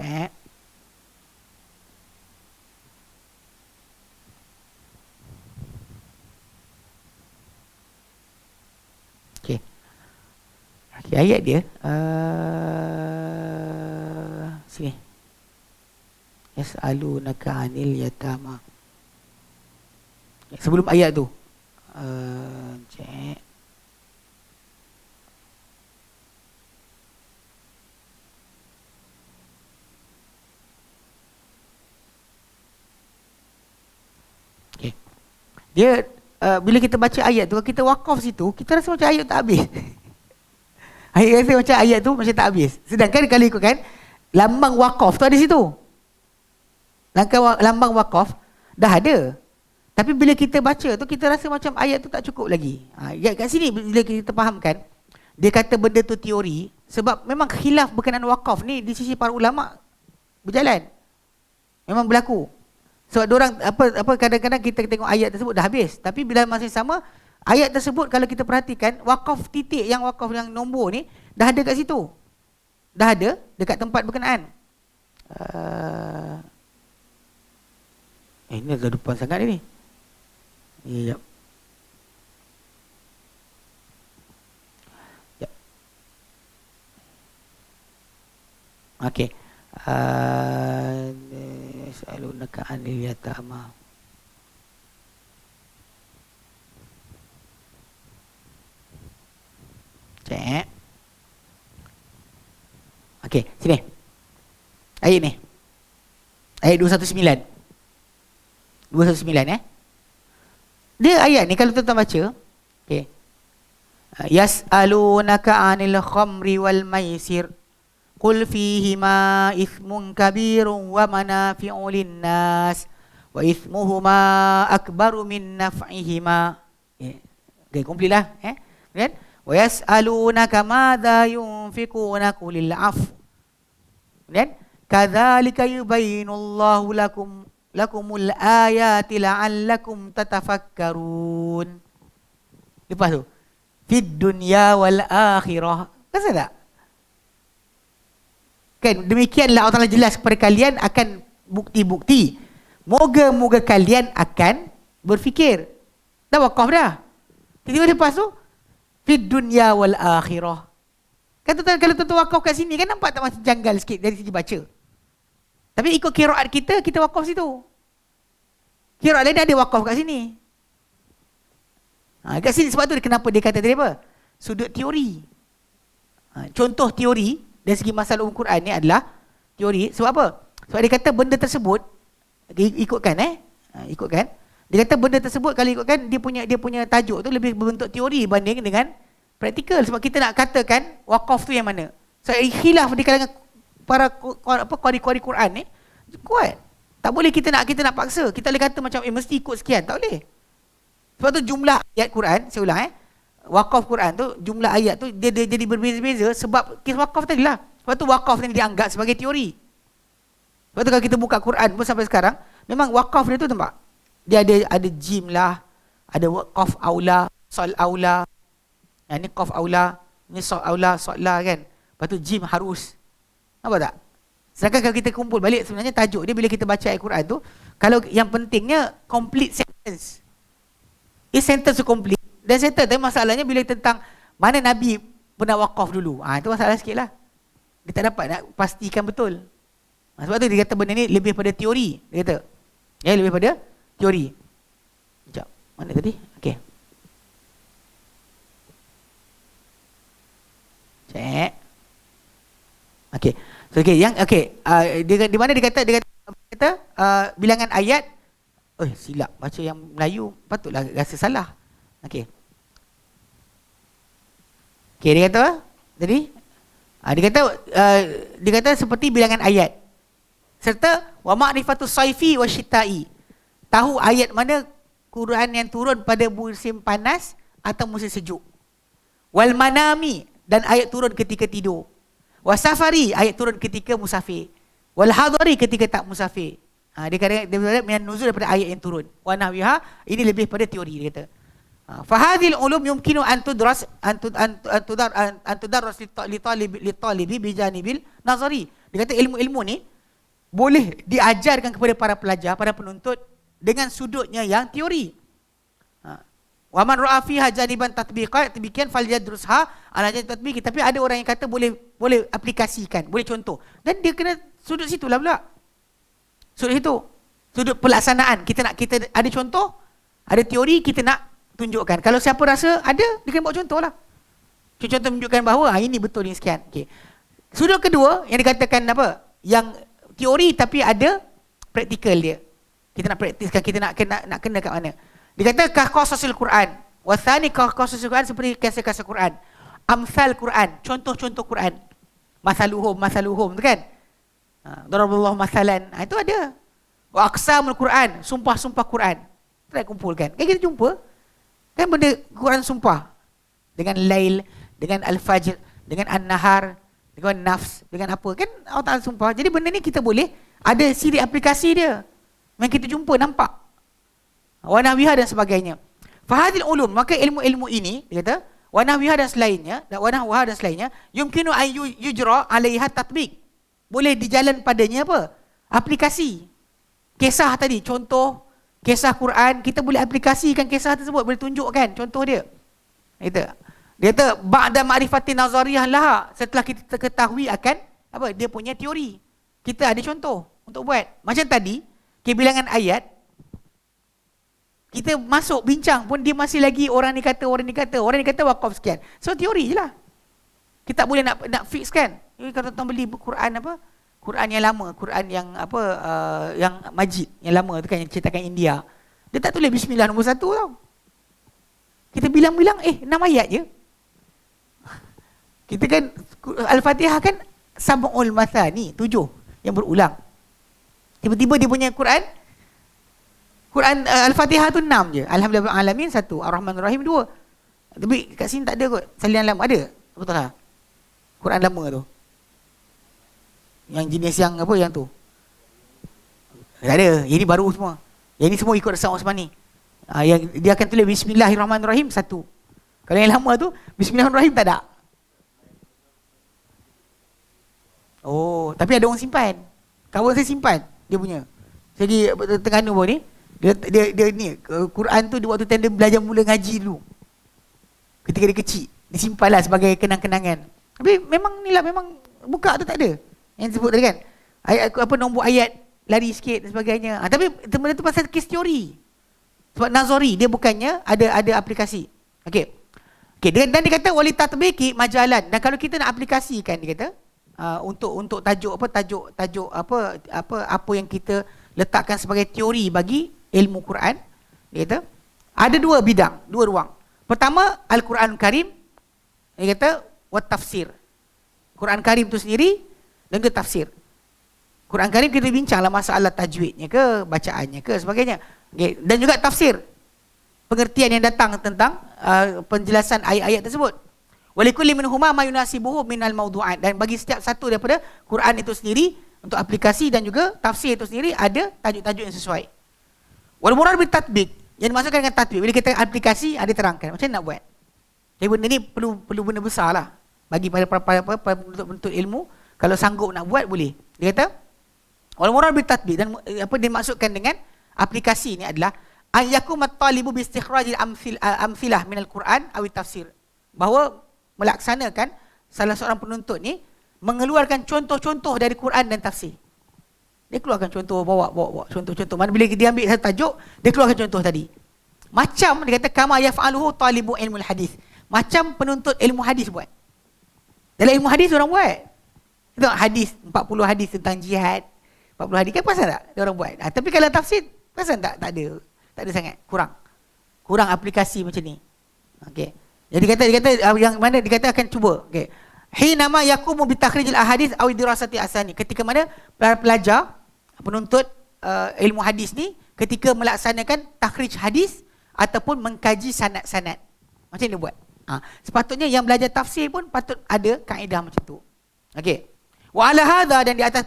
Speaker 1: Okey. Okey, ayat dia sini. Yas'alunaka 'anil yatama. Sebelum ayat tu Cek. Okay. Dia bila kita baca ayat tu, kita wakaf situ, kita rasa macam ayat tak habis. Ayat rasa macam ayat tu macam tak habis. Sedangkan kalau ikutkan lambang wakaf tu ada situ. Lambang wakaf dah ada. Tapi bila kita baca tu, kita rasa macam ayat tu tak cukup lagi. Kat sini bila kita fahamkan, dia kata benda tu teori, sebab memang khilaf berkenaan wakaf ni di sisi para ulama berjalan. Memang berlaku. Sebab diorang apa kadang-kadang kita tengok ayat tersebut dah habis, tapi bila masa sama ayat tersebut kalau kita perhatikan, wakaf titik yang wakaf yang nombor ni dah ada kat situ. Dah ada dekat tempat berkenaan. Ini dah depan sangat ni. Ya. Ya. Okey. Yas'alunaka 'anil yatama. Cek. Okey, sini. Ayat ni. Ayat 219. 219 Dia ayat ni kalau tuan-tuan baca, okey. Yas'alunaka 'anil khamri wal maisir. Qul fihima ithmun kabirun wa manafi'u linnas wa ithmuhuma akbaru min naf'ihima. Okey, komplit lah. Kemudian wa yas'alunaka madza yunfiquna qulil 'afw. Kemudian kadzalika yubayyinullahu lakumul ayati la'allakum tatafakkarun. Lepas tu fid dunya wal akhirah. Rasa tak? Kan demikianlah Allah Taala jelas kepada kalian akan bukti-bukti. Moga-moga kalian akan berfikir. Dah wakaf dah. Tiba-tiba lepas tu fid dunya wal akhirah. Kan tuan-tuan, kalau tuan-tuan wakaf kat sini kan nampak tak macam janggal sikit dari segi baca. Tapi ikut qiraat kita wakaf situ. Qiraat lain ada wakaf kat sini. Kat sini sebab tu kenapa dia kata tadi apa? Sudut teori. Contoh teori dari segi masalah Quran ni adalah teori. Sebab apa? Sebab dia kata benda tersebut ikutkan ikutkan. Dia kata benda tersebut kalau ikutkan dia punya tajuk tu lebih berbentuk teori banding dengan praktikal. Sebab kita nak katakan wakaf tu yang mana. So khilaf di kalangan para qari Quran ni kuat. Tak boleh kita nak paksa. Kita boleh kata macam mesti ikut sekian, tak boleh. Sebab tu jumlah ayat Quran, saya ulang wakaf Quran tu, jumlah ayat tu dia jadi berbeza-beza sebab kes wakaf tadi lah. Sebab tu wakaf ni dianggap sebagai teori. Sebab tu kalau kita buka Quran pun sampai sekarang, memang wakaf dia tu nampak. Dia ada jim lah, ada qaf aula, sol aula. Ni qaf aula, ni sol aula, sola kan. Lepas tu jim harus. Nampak tak? Sedangkan kalau kita kumpul balik sebenarnya tajuk dia bila kita baca ayat Quran tu, kalau yang pentingnya complete sentence. Sentence tu complete. Dan settle, tapi masalahnya bila tentang mana Nabi pernah wakaf dulu. Itu masalah sikit lah. Dia tak dapat nak pastikan betul. Sebab tu dia kata benda ni lebih pada teori. Dia kata, lebih pada teori. Sekejap, mana tadi? Okey. Cek. Okey. So, di mana dia kata bilangan ayat. Silap. Baca yang Melayu, patutlah rasa salah. Okey. Dia kata tadi dia kata seperti bilangan ayat. Serta wa ma'rifatus saifi wasyitai. Tahu ayat mana Quran yang turun pada musim panas atau musim sejuk. Wal manami, dan ayat turun ketika tidur. Wasafari, ayat turun ketika musafir. Wal hadari, ketika tak musafir. Dia kata minan nuzul daripada ayat yang turun. Wa nahwiha, ini lebih pada teori dia kata. Fahadhil ulum yumkinu an tudras li talibi bijanibil nazari. Dia kata ilmu-ilmu ni boleh diajarkan kepada para pelajar, para penuntut dengan sudutnya yang teori. Wa man ra'a fiha janiban tatbiqan demikian falyadrusha ala janib tatbiqi. Tapi ada orang yang kata boleh aplikasikan, boleh contoh. Dan dia kena sudut situlah pula. Sudut itu, sudut pelaksanaan. Kita ada contoh, ada teori, kita nak tunjukkan. Kalau siapa rasa ada, dia kena buat contoh lah. Contoh menunjukkan bahawa ini betul ni sekian. Okay. Sudut kedua yang dikatakan apa? Yang teori tapi ada praktikal dia. Kita nak praktiskan, kita nak kena kat mana? Dia kata qasasul Quran. Wasani qasasul Quran seperti kisah-kisah Quran. Amsal Quran, contoh-contoh Quran. Masaluhum tu kan? Daraballahu masalan. Itu ada. Wa aqsamul Quran, sumpah-sumpah Quran. Try kumpulkan. Kan kita jumpa kan benda Quran sumpah. Dengan lail, dengan al-fajr, dengan an-nahar, dengan nafs, dengan apa. Kan Allah Ta'ala sumpah. Jadi benda ni kita boleh ada siri aplikasi dia. Yang kita jumpa, nampak. Wa nahwiha dan sebagainya. Fahadil ulum, maka ilmu-ilmu ini, dia kata, wa nahwiha dan selainnya, wa nahwaha dan selainnya, yumkinu an yujra 'alaiha tatbiq. Boleh dijalan padanya apa? Aplikasi. Kisah tadi, contoh kisah Quran, kita boleh aplikasikan kisah tersebut, boleh tunjukkan contoh dia. Dia kata ba'da ma'rifati nazariyah laha, setelah kita ketahui akan apa dia punya teori. Kita ada contoh untuk buat. Macam tadi, kebilangan ayat, kita masuk bincang pun dia masih lagi orang ni kata wakaf sekian. So teori je lah. Kita tak boleh nak fix kan. Kalau tuan beli Quran apa? Quran yang lama, Quran yang apa yang Majid, yang lama tu kan, yang cetakan India. Dia tak tulis bismillah nombor 1 tau. Kita bilang-bilang 6 ayat je. Kita kan Al-Fatihah kan sab'ul mathani, 7 yang berulang. Tiba-tiba dia punya Quran Al-Fatihah tu 6 je. Alhamdulillah alamin 1, Ar-Rahmanur Rahim 2. Tapi kat sini tak ada kot. Salinan lama ada. Betul tak? Quran lama tu. Yang jenis yang apa yang tu? Tak ada. Yang ni baru semua. Yang ni semua ikut Rasul Osmani. Yang dia akan tulis Bismillahirrahmanirrahim 1. Kalau yang lama tu Bismillahirrahmanirrahim tak ada. Oh, tapi ada orang simpan. Kawan saya simpan dia punya. Jadi Terengganu bawah ni, dia ni Quran tu dia waktu dia belajar mula ngaji dulu. Ketika dia kecil, disimpanlah sebagai kenang-kenangan. Tapi memang ni lah, memang buka tu tak ada. Yang disebut tadi kan, ayat apa nombor ayat lari sikit dan sebagainya. Tapi benda tu pasal kes teori. Sebab nazari dia bukannya ada aplikasi. Okey. Dan dia kata wali tatbiqi majalan. Dan kalau kita nak aplikasikan, dia kata untuk tajuk apa yang kita letakkan sebagai teori bagi ilmu Quran, dia kata ada 2 bidang, 2 ruang. Pertama Al-Quran Karim, dia kata wat tafsir. Quran Karim tu sendiri dan ke tafsir. Quran Karim kita bincanglah masalah tajwidnya ke, bacaannya ke, sebagainya. Okay. Dan juga tafsir, pengertian yang datang tentang penjelasan ayat-ayat tersebut. Walikulli minhuma ma yunasibuhu minal mawdu'at. Dan bagi setiap satu daripada Quran itu sendiri, untuk aplikasi dan juga tafsir itu sendiri, ada tajuk-tajuk yang sesuai. Wal murad bil tatbiq, yang dimaksudkan dengan tatbiq, bila kita aplikasi, ada terangkan macam mana nak buat. Jadi benda ni perlu benda besar lah bagi para penuntut ilmu. Kalau sanggup nak buat, boleh. Dia kata wal murad bil tatbiq, dan apa dimaksudkan dengan aplikasi ni adalah ayyakum at-talibu bi istikhrajil amthilah minal Quran aw tafsir, bahawa melaksanakan salah seorang penuntut ni mengeluarkan contoh-contoh dari Quran dan tafsir. Dia keluarkan contoh, bawa contoh-contoh. Mana bila dia ambil satu tajuk, dia keluarkan contoh tadi. Macam dia kata kama yaf'aluhu talibu ilmul hadis. Macam penuntut ilmu hadis buat. Dalam ilmu hadis orang buat. Kita tengok hadis, 40 hadis tentang jihad. 40 hadis kan pasal tak dia orang buat. Tapi kalau tafsir pasal tak ada. Tak ada sangat, kurang aplikasi macam ni. Okey. Jadi dia kata yang mana dia kata akan cuba. Okey. Hinama yakumu bi takhrijil ahadits aw dirasati asani. Ketika mana pelajar penuntut ilmu hadis ni ketika melaksanakan takhrij hadis ataupun mengkaji sanad-sanad. Macam dia buat. Sepatutnya yang belajar tafsir pun patut ada kaedah macam tu. Okey. Wa ala hadha, dan di atas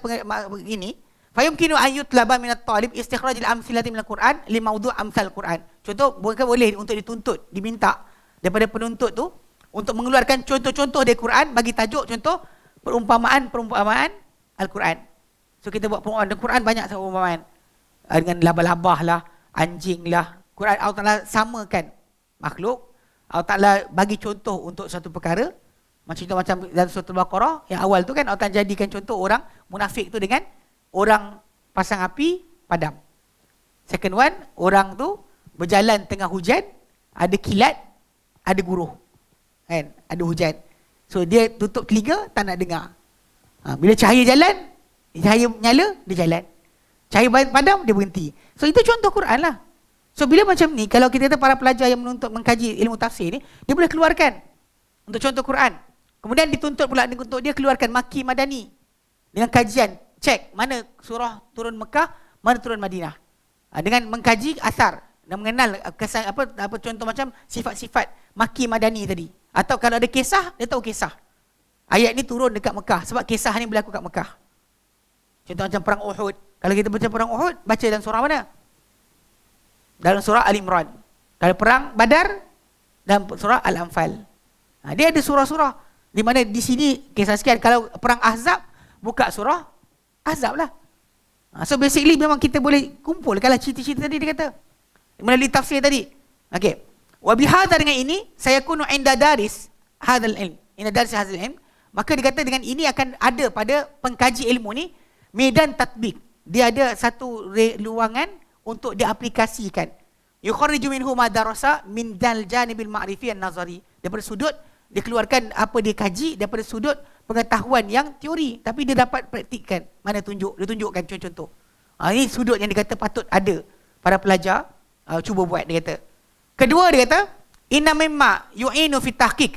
Speaker 1: ini fayumkinu an yutlaba min at-talib istikhrajil amthilati min al-Quran li mawdu' amsal Quran. Contoh boleh untuk dituntut, diminta daripada penuntut tu untuk mengeluarkan contoh-contoh dari Quran bagi tajuk contoh perumpamaan Al-Quran. So kita buat perumpamaan Al-Quran, banyak perumpamaan. Dengan labah-labah lah, anjing lah. Quran Allah Ta'ala samakan makhluk. Allah Ta'ala bagi contoh untuk satu perkara. Macam dalam surah Al-Baqarah yang awal tu kan, Allah Ta'ala jadikan contoh orang munafik tu dengan orang pasang api padam. Second one, orang tu berjalan tengah hujan, ada kilat, ada guruh. Kan? Ada hujan. So dia tutup telinga, tak nak dengar. Bila cahaya jalan, cahaya nyala, dia jalan. Cahaya padam, dia berhenti. So itu contoh Quran lah. So bila macam ni, kalau kita kata para pelajar yang menuntut mengkaji ilmu tafsir ni, dia boleh keluarkan untuk contoh Quran. Kemudian dituntut pula untuk dia keluarkan Makki Madani dengan kajian, cek mana surah turun Mekah, mana turun Madinah. Dengan mengkaji asar dan mengenal kesan, apa contoh macam sifat-sifat Makki Madani tadi. Atau kalau ada kisah, dia tahu kisah. Ayat ni turun dekat Mekah sebab kisah ni berlaku kat Mekah. Contoh macam perang Uhud. Kalau kita baca perang Uhud, baca dalam surah mana? Dalam surah Al-Imran. Kalau perang Badar, dalam surah Al-Anfal. Dia ada surah-surah di mana di sini kisah sekian. Kalau perang Ahzab, buka surah Ahzab lah. So basically memang kita boleh kumpulkanlah cerita-cerita tadi dia kata melalui tafsir tadi. Okey. Wa bihadza, dengan ini saya kunu inda daris hadzal ilm. Inda daris hadzal ilm. Maka dia kata dengan ini akan ada pada pengkaji ilmu ni medan tatbik. Dia ada satu ruangan untuk diaplikasikan. Yukharriju minhu ma darasa min dal janibil ma'rifi an-nazari. Daripada sudut dia keluarkan apa dia kaji daripada sudut pengetahuan yang teori, tapi dia dapat praktikkan. Mana dia tunjukkan contoh-contoh. Ini sudut yang dia kata patut ada para pelajar cuba buat, dia kata. Kedua, dia kata inna mimma yu'inu fi tahqiq.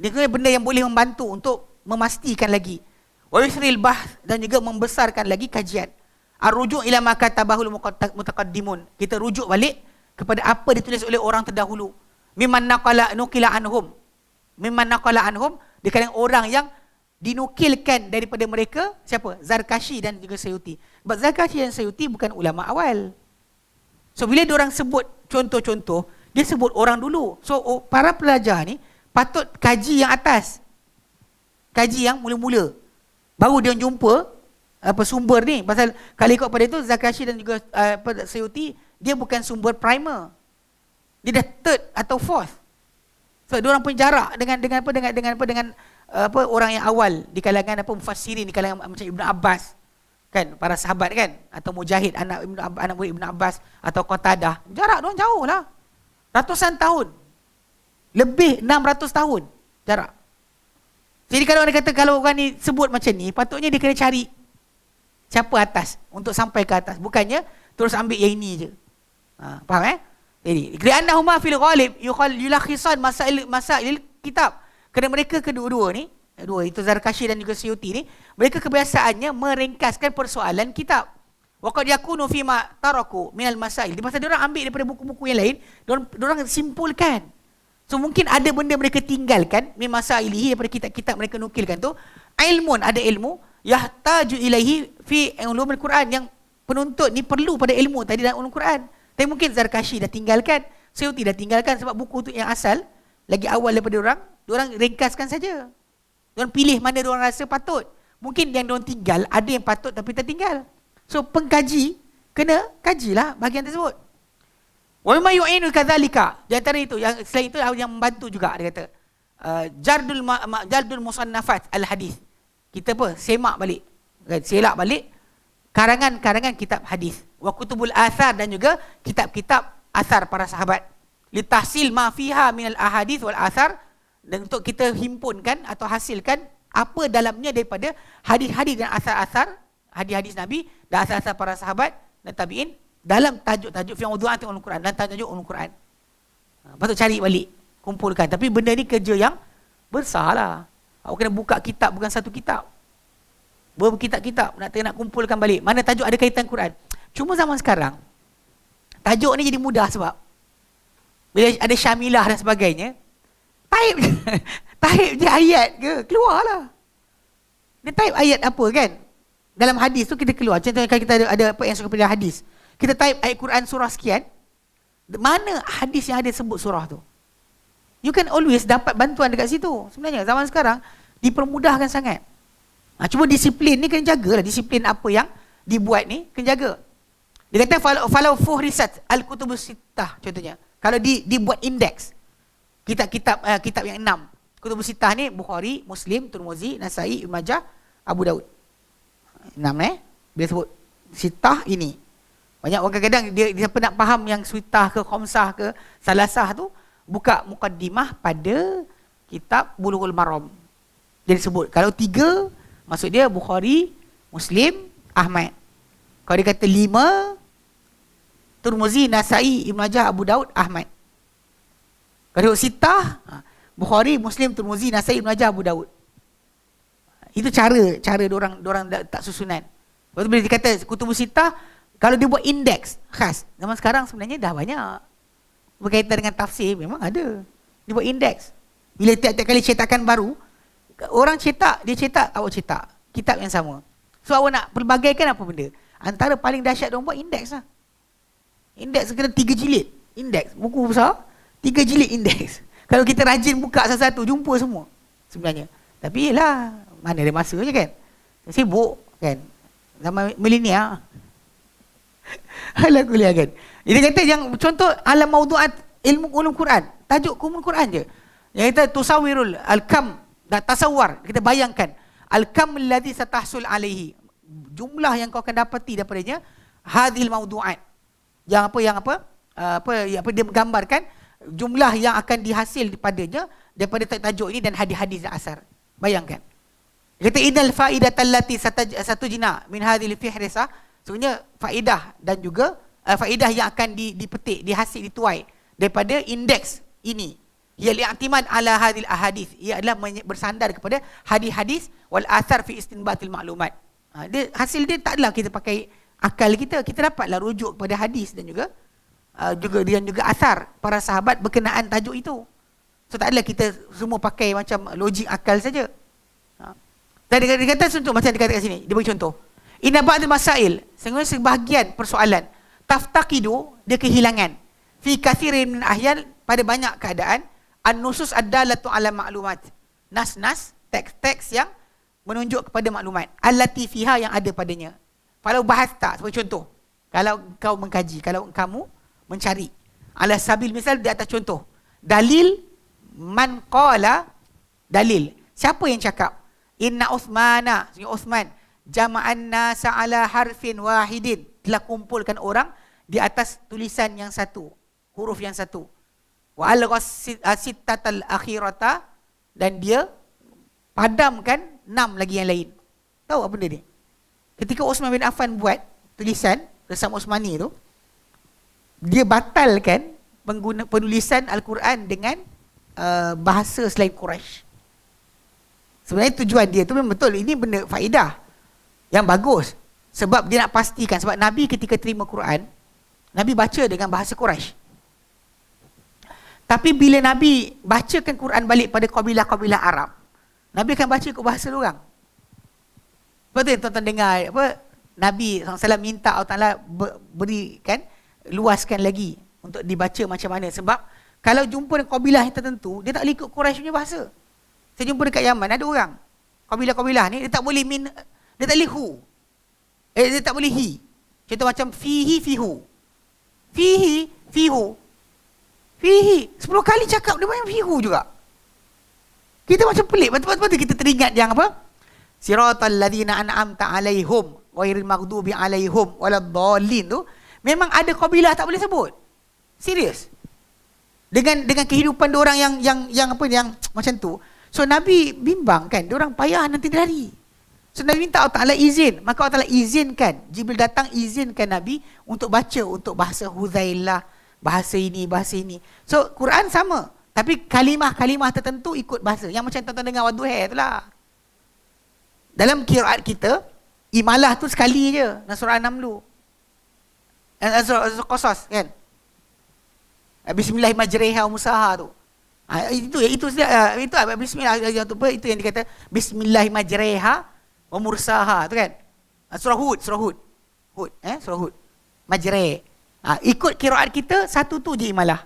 Speaker 1: Dia kata benda yang boleh membantu untuk memastikan lagi. Wa yusril bahth, dan juga membesarkan lagi kajian. Ar-ruju' ila ma katabahul mutaqaddimun. Kita rujuk balik kepada apa ditulis oleh orang terdahulu. Mimman nukila anhum. Mimman naqala anhum, dia kadang orang yang dinukilkan daripada mereka. Siapa? Zarkashi dan juga Sayuti. Sebab Zarkashi dan Sayuti bukan ulama awal. So bila diorang sebut contoh-contoh, dia sebut orang dulu. So para pelajar ni patut kaji yang atas, kaji yang mula-mula, baru dia jumpa apa sumber ni. Pasal kalau ikut pada itu, Zarkashi dan juga Sayuti, dia bukan sumber primer, dia dah third atau fourth. So diorang pun jarak dengan orang yang awal di kalangan mufassirin, di kalangan macam Ibn Abbas kan, para sahabat kan, atau Mujahid anak murid Ibn Abbas, atau Qatadah. Jarak diorang jauh lah, ratusan tahun, lebih 600 tahun jarak. Jadi kalau orang kata kalau orang ni sebut macam ni, patutnya dia kena cari siapa atas untuk sampai ke atas, bukannya terus ambil yang ini je. Faham Jadi, li'annahuma fil ghalib yulakhisan masail kitab. Kerana mereka kedua-dua ni, dua itu Zarkashi dan juga Suyuti ni, mereka kebiasaannya meringkaskan persoalan kitab. Wa qad yakunu fi ma taraku minal masail. Di masa diorang ambil daripada buku-buku yang lain, diorang simpulkan. So mungkin ada benda mereka tinggalkan min masailihi, daripada kitab-kitab mereka nukilkan tu, ilmun, ada ilmu yahtaju ilaihi fi ulumul Quran, yang penuntut ni perlu pada ilmu tadi dalam ulum Quran. Tapi mungkin Zarkashi dah tinggalkan, Suyuti dah tinggalkan, sebab buku tu yang asal lagi awal daripada diorang ringkaskan saja. Diorang pilih mana diorang rasa patut. Mungkin yang diorang tinggal, ada yang patut tapi tertinggal. So pengkaji kena kajilah bahagian tersebut. Wa mimma yu'inu kadzalika. Di antara itu, yang selain itu yang membantu juga, dia kata jaldul musannafat al-hadis. Kita semak balik, selak balik karangan-karangan kitab hadis. Wa kutubul athar, dan juga kitab-kitab asar para sahabat. Litahsil ma fiha minal ahadits wal athar, dan untuk kita himpunkan atau hasilkan apa dalamnya daripada hadis-hadis dan asar-asar, hadis-hadis Nabi dan asar-asar para sahabat dan tabi'in, dalam tajuk-tajuk fi mawdu'atin ulumul Quran, dan tajuk ulumul Quran. Patut cari balik, kumpulkan. Tapi benda ni kerja yang besarlah. Awak kena buka kitab, bukan satu kitab, berkitab-kitab nak kumpulkan balik mana tajuk ada kaitan Quran. Cuma zaman sekarang tajuk ni jadi mudah, sebab bila ada syamilah dan sebagainya, type je ayat ke, keluarlah. Dia type ayat apa kan, dalam hadis tu kita keluar. Contohnya kalau kita ada apa yang suka pilih hadis, kita type ayat Quran surah sekian, mana hadis yang ada sebut surah tu, you can always dapat bantuan dekat situ. Sebenarnya zaman sekarang dipermudahkan sangat. Cuma disiplin ni kena jagalah, disiplin apa yang dibuat ni kena jaga. Dia kata falau fuhrisat al-kutubus sittah, contohnya kalau dibuat indeks kitab yang 6. Kutubus sittah ni Bukhari, Muslim, Tirmizi, Nasai, Ibn Majah, Abu Daud. 6 dia sebut sittah ini. Banyak orang kadang-kadang dia nak faham yang sittah ke khamsah ke salasah tu, buka muqaddimah pada kitab Bulughul Maram. Dia disebut. Kalau 3, maksud dia Bukhari, Muslim, Ahmad. Kalau dia kata 5, Tirmizi, Nasai, Ibn Majah, Abu Daud, Ahmad. Kalau sitah, Bukhari, Muslim, Tirmizi, Nasai, Ibn Majah, Abu Daud. Itu cara diorang tak susunan. Lepas tu bila dia kata kutubus sitah, kalau dia buat indeks khas, zaman sekarang sebenarnya dah banyak berkaitan dengan tafsir, memang ada. Dia buat indeks. Bila tiap-tiap kali cetakan baru, orang cetak, dia cetak, awak cetak kitab yang sama. So awak nak pelbagaikan apa benda? Antara paling dahsyat diorang buat indeks lah. Indeks kena 3 jilid. Indeks, buku besar, 3 jilid indeks. Kalau kita rajin buka satu-satu, jumpa semua sebenarnya. Tapi yelah, mana ada masa je kan. Sibuk kan. Zaman milenial. Alah kuliah kan. Dia kata yang contoh alam maudu'at ilmu ulum Quran. Tajuk ulum Quran je. Yang kita tusawirul al-kam. Dan tasawwar. Kita bayangkan. Al-kam alladhi satahsul alaihi. Jumlah yang kau akan dapati daripadanya. Hadhil maudu'at. Yang dia menggambarkan jumlah yang akan dihasil daripadanya daripada tajuk ini dan hadis-hadis dan asar. Bayangkan. Dia kata innal faidatal lati satujna min hadhil fihrisah. Sebenarnya faedah dan juga faedah yang akan dipetik, dihasil, dituai daripada indeks ini. Ia li'timad ala hadhil ahadith. Ia adalah bersandar kepada hadis-hadis wal athar fi istinbatil maklumat. Hasil dia tak adalah kita pakai akal kita dapatlah rujuk kepada hadis dan juga asar para sahabat berkenaan tajuk itu. So tak adalah kita semua pakai macam logik akal saja. Dan dia kata contoh macam dia kata kat sini, dia bagi contoh. Inna ba'd masail, sebahagian persoalan taftaqidu, dia kehilangan fi kathirin min ahyan, pada banyak keadaan an-nusus ad-dalatu ala maklumat, nas-nas, teks-teks yang menunjuk kepada maklumat, allati fiha, yang ada padanya. Kalau bahasta, sebagai contoh, kalau kau mengkaji, kalau kamu mencari ala sabil misal, di atas contoh dalil man qala, dalil siapa yang cakap inna Uthmana, Uthman jama'an nasa ala harfin wahidin, telah kumpulkan orang di atas tulisan yang satu, huruf yang satu, wa al-sittatal akhirata, dan dia padamkan 6 lagi yang lain. Tahu apa benda dia? Ketika Uthman bin Affan buat tulisan Resam Uthmani tu, dia batalkan penulisan Al-Quran dengan bahasa selain Quraisy. Sebenarnya tujuan dia tu memang betul, ini benda faedah yang bagus. Sebab dia nak pastikan, sebab Nabi ketika terima Quran, Nabi baca dengan bahasa Quraisy. Tapi bila Nabi bacakan Quran balik pada kabilah-kabilah Arab, Nabi akan baca ikut bahasa diorang. Sebab tu tuan-tuan dengar Nabi SAW minta Allah Ta'ala berikan, luaskan lagi untuk dibaca macam mana. Sebab kalau jumpa dengan kabilah yang tertentu, dia tak boleh ikut Quraisy punya bahasa. Saya jumpa dekat Yaman, ada orang kabilah-kabilah ni, dia tak boleh dia tak boleh hu. Dia tak boleh hi. Contoh macam fihi, fihu. Fihi, fihu. Fihi. 10 kali cakap, dia banyak fihu juga. Kita macam pelik. Betul-betul kita teringat yang apa? Siratal ladzina an'amta alaihim ghairil maghdubi alaihim waladdallin tu. Memang ada kabilah tak boleh sebut. Serius. Dengan kehidupan diorang yang macam tu. So Nabi bimbang kan, diorang payah nanti lari. So Nabi minta Allah Ta'ala izin, maka Allah Ta'ala izinkan, Jibril datang izinkan Nabi untuk baca untuk bahasa Huzailah, bahasa ini. So Quran sama, tapi kalimah-kalimah tertentu ikut bahasa. Yang macam tuan-tuan dengar Wadduha tu lah. Dalam qiraat kita, imalah tu sekali je, surah 6 dulu. Surah Qasas kan. Bismillah majriha wa musaha tu. Itu bismillah itu yang dikata bismillah majriha wa mursaha tu kan. Surah Hud. Surah Hud. Majri. Ikut qiraat kita satu tu je imalah.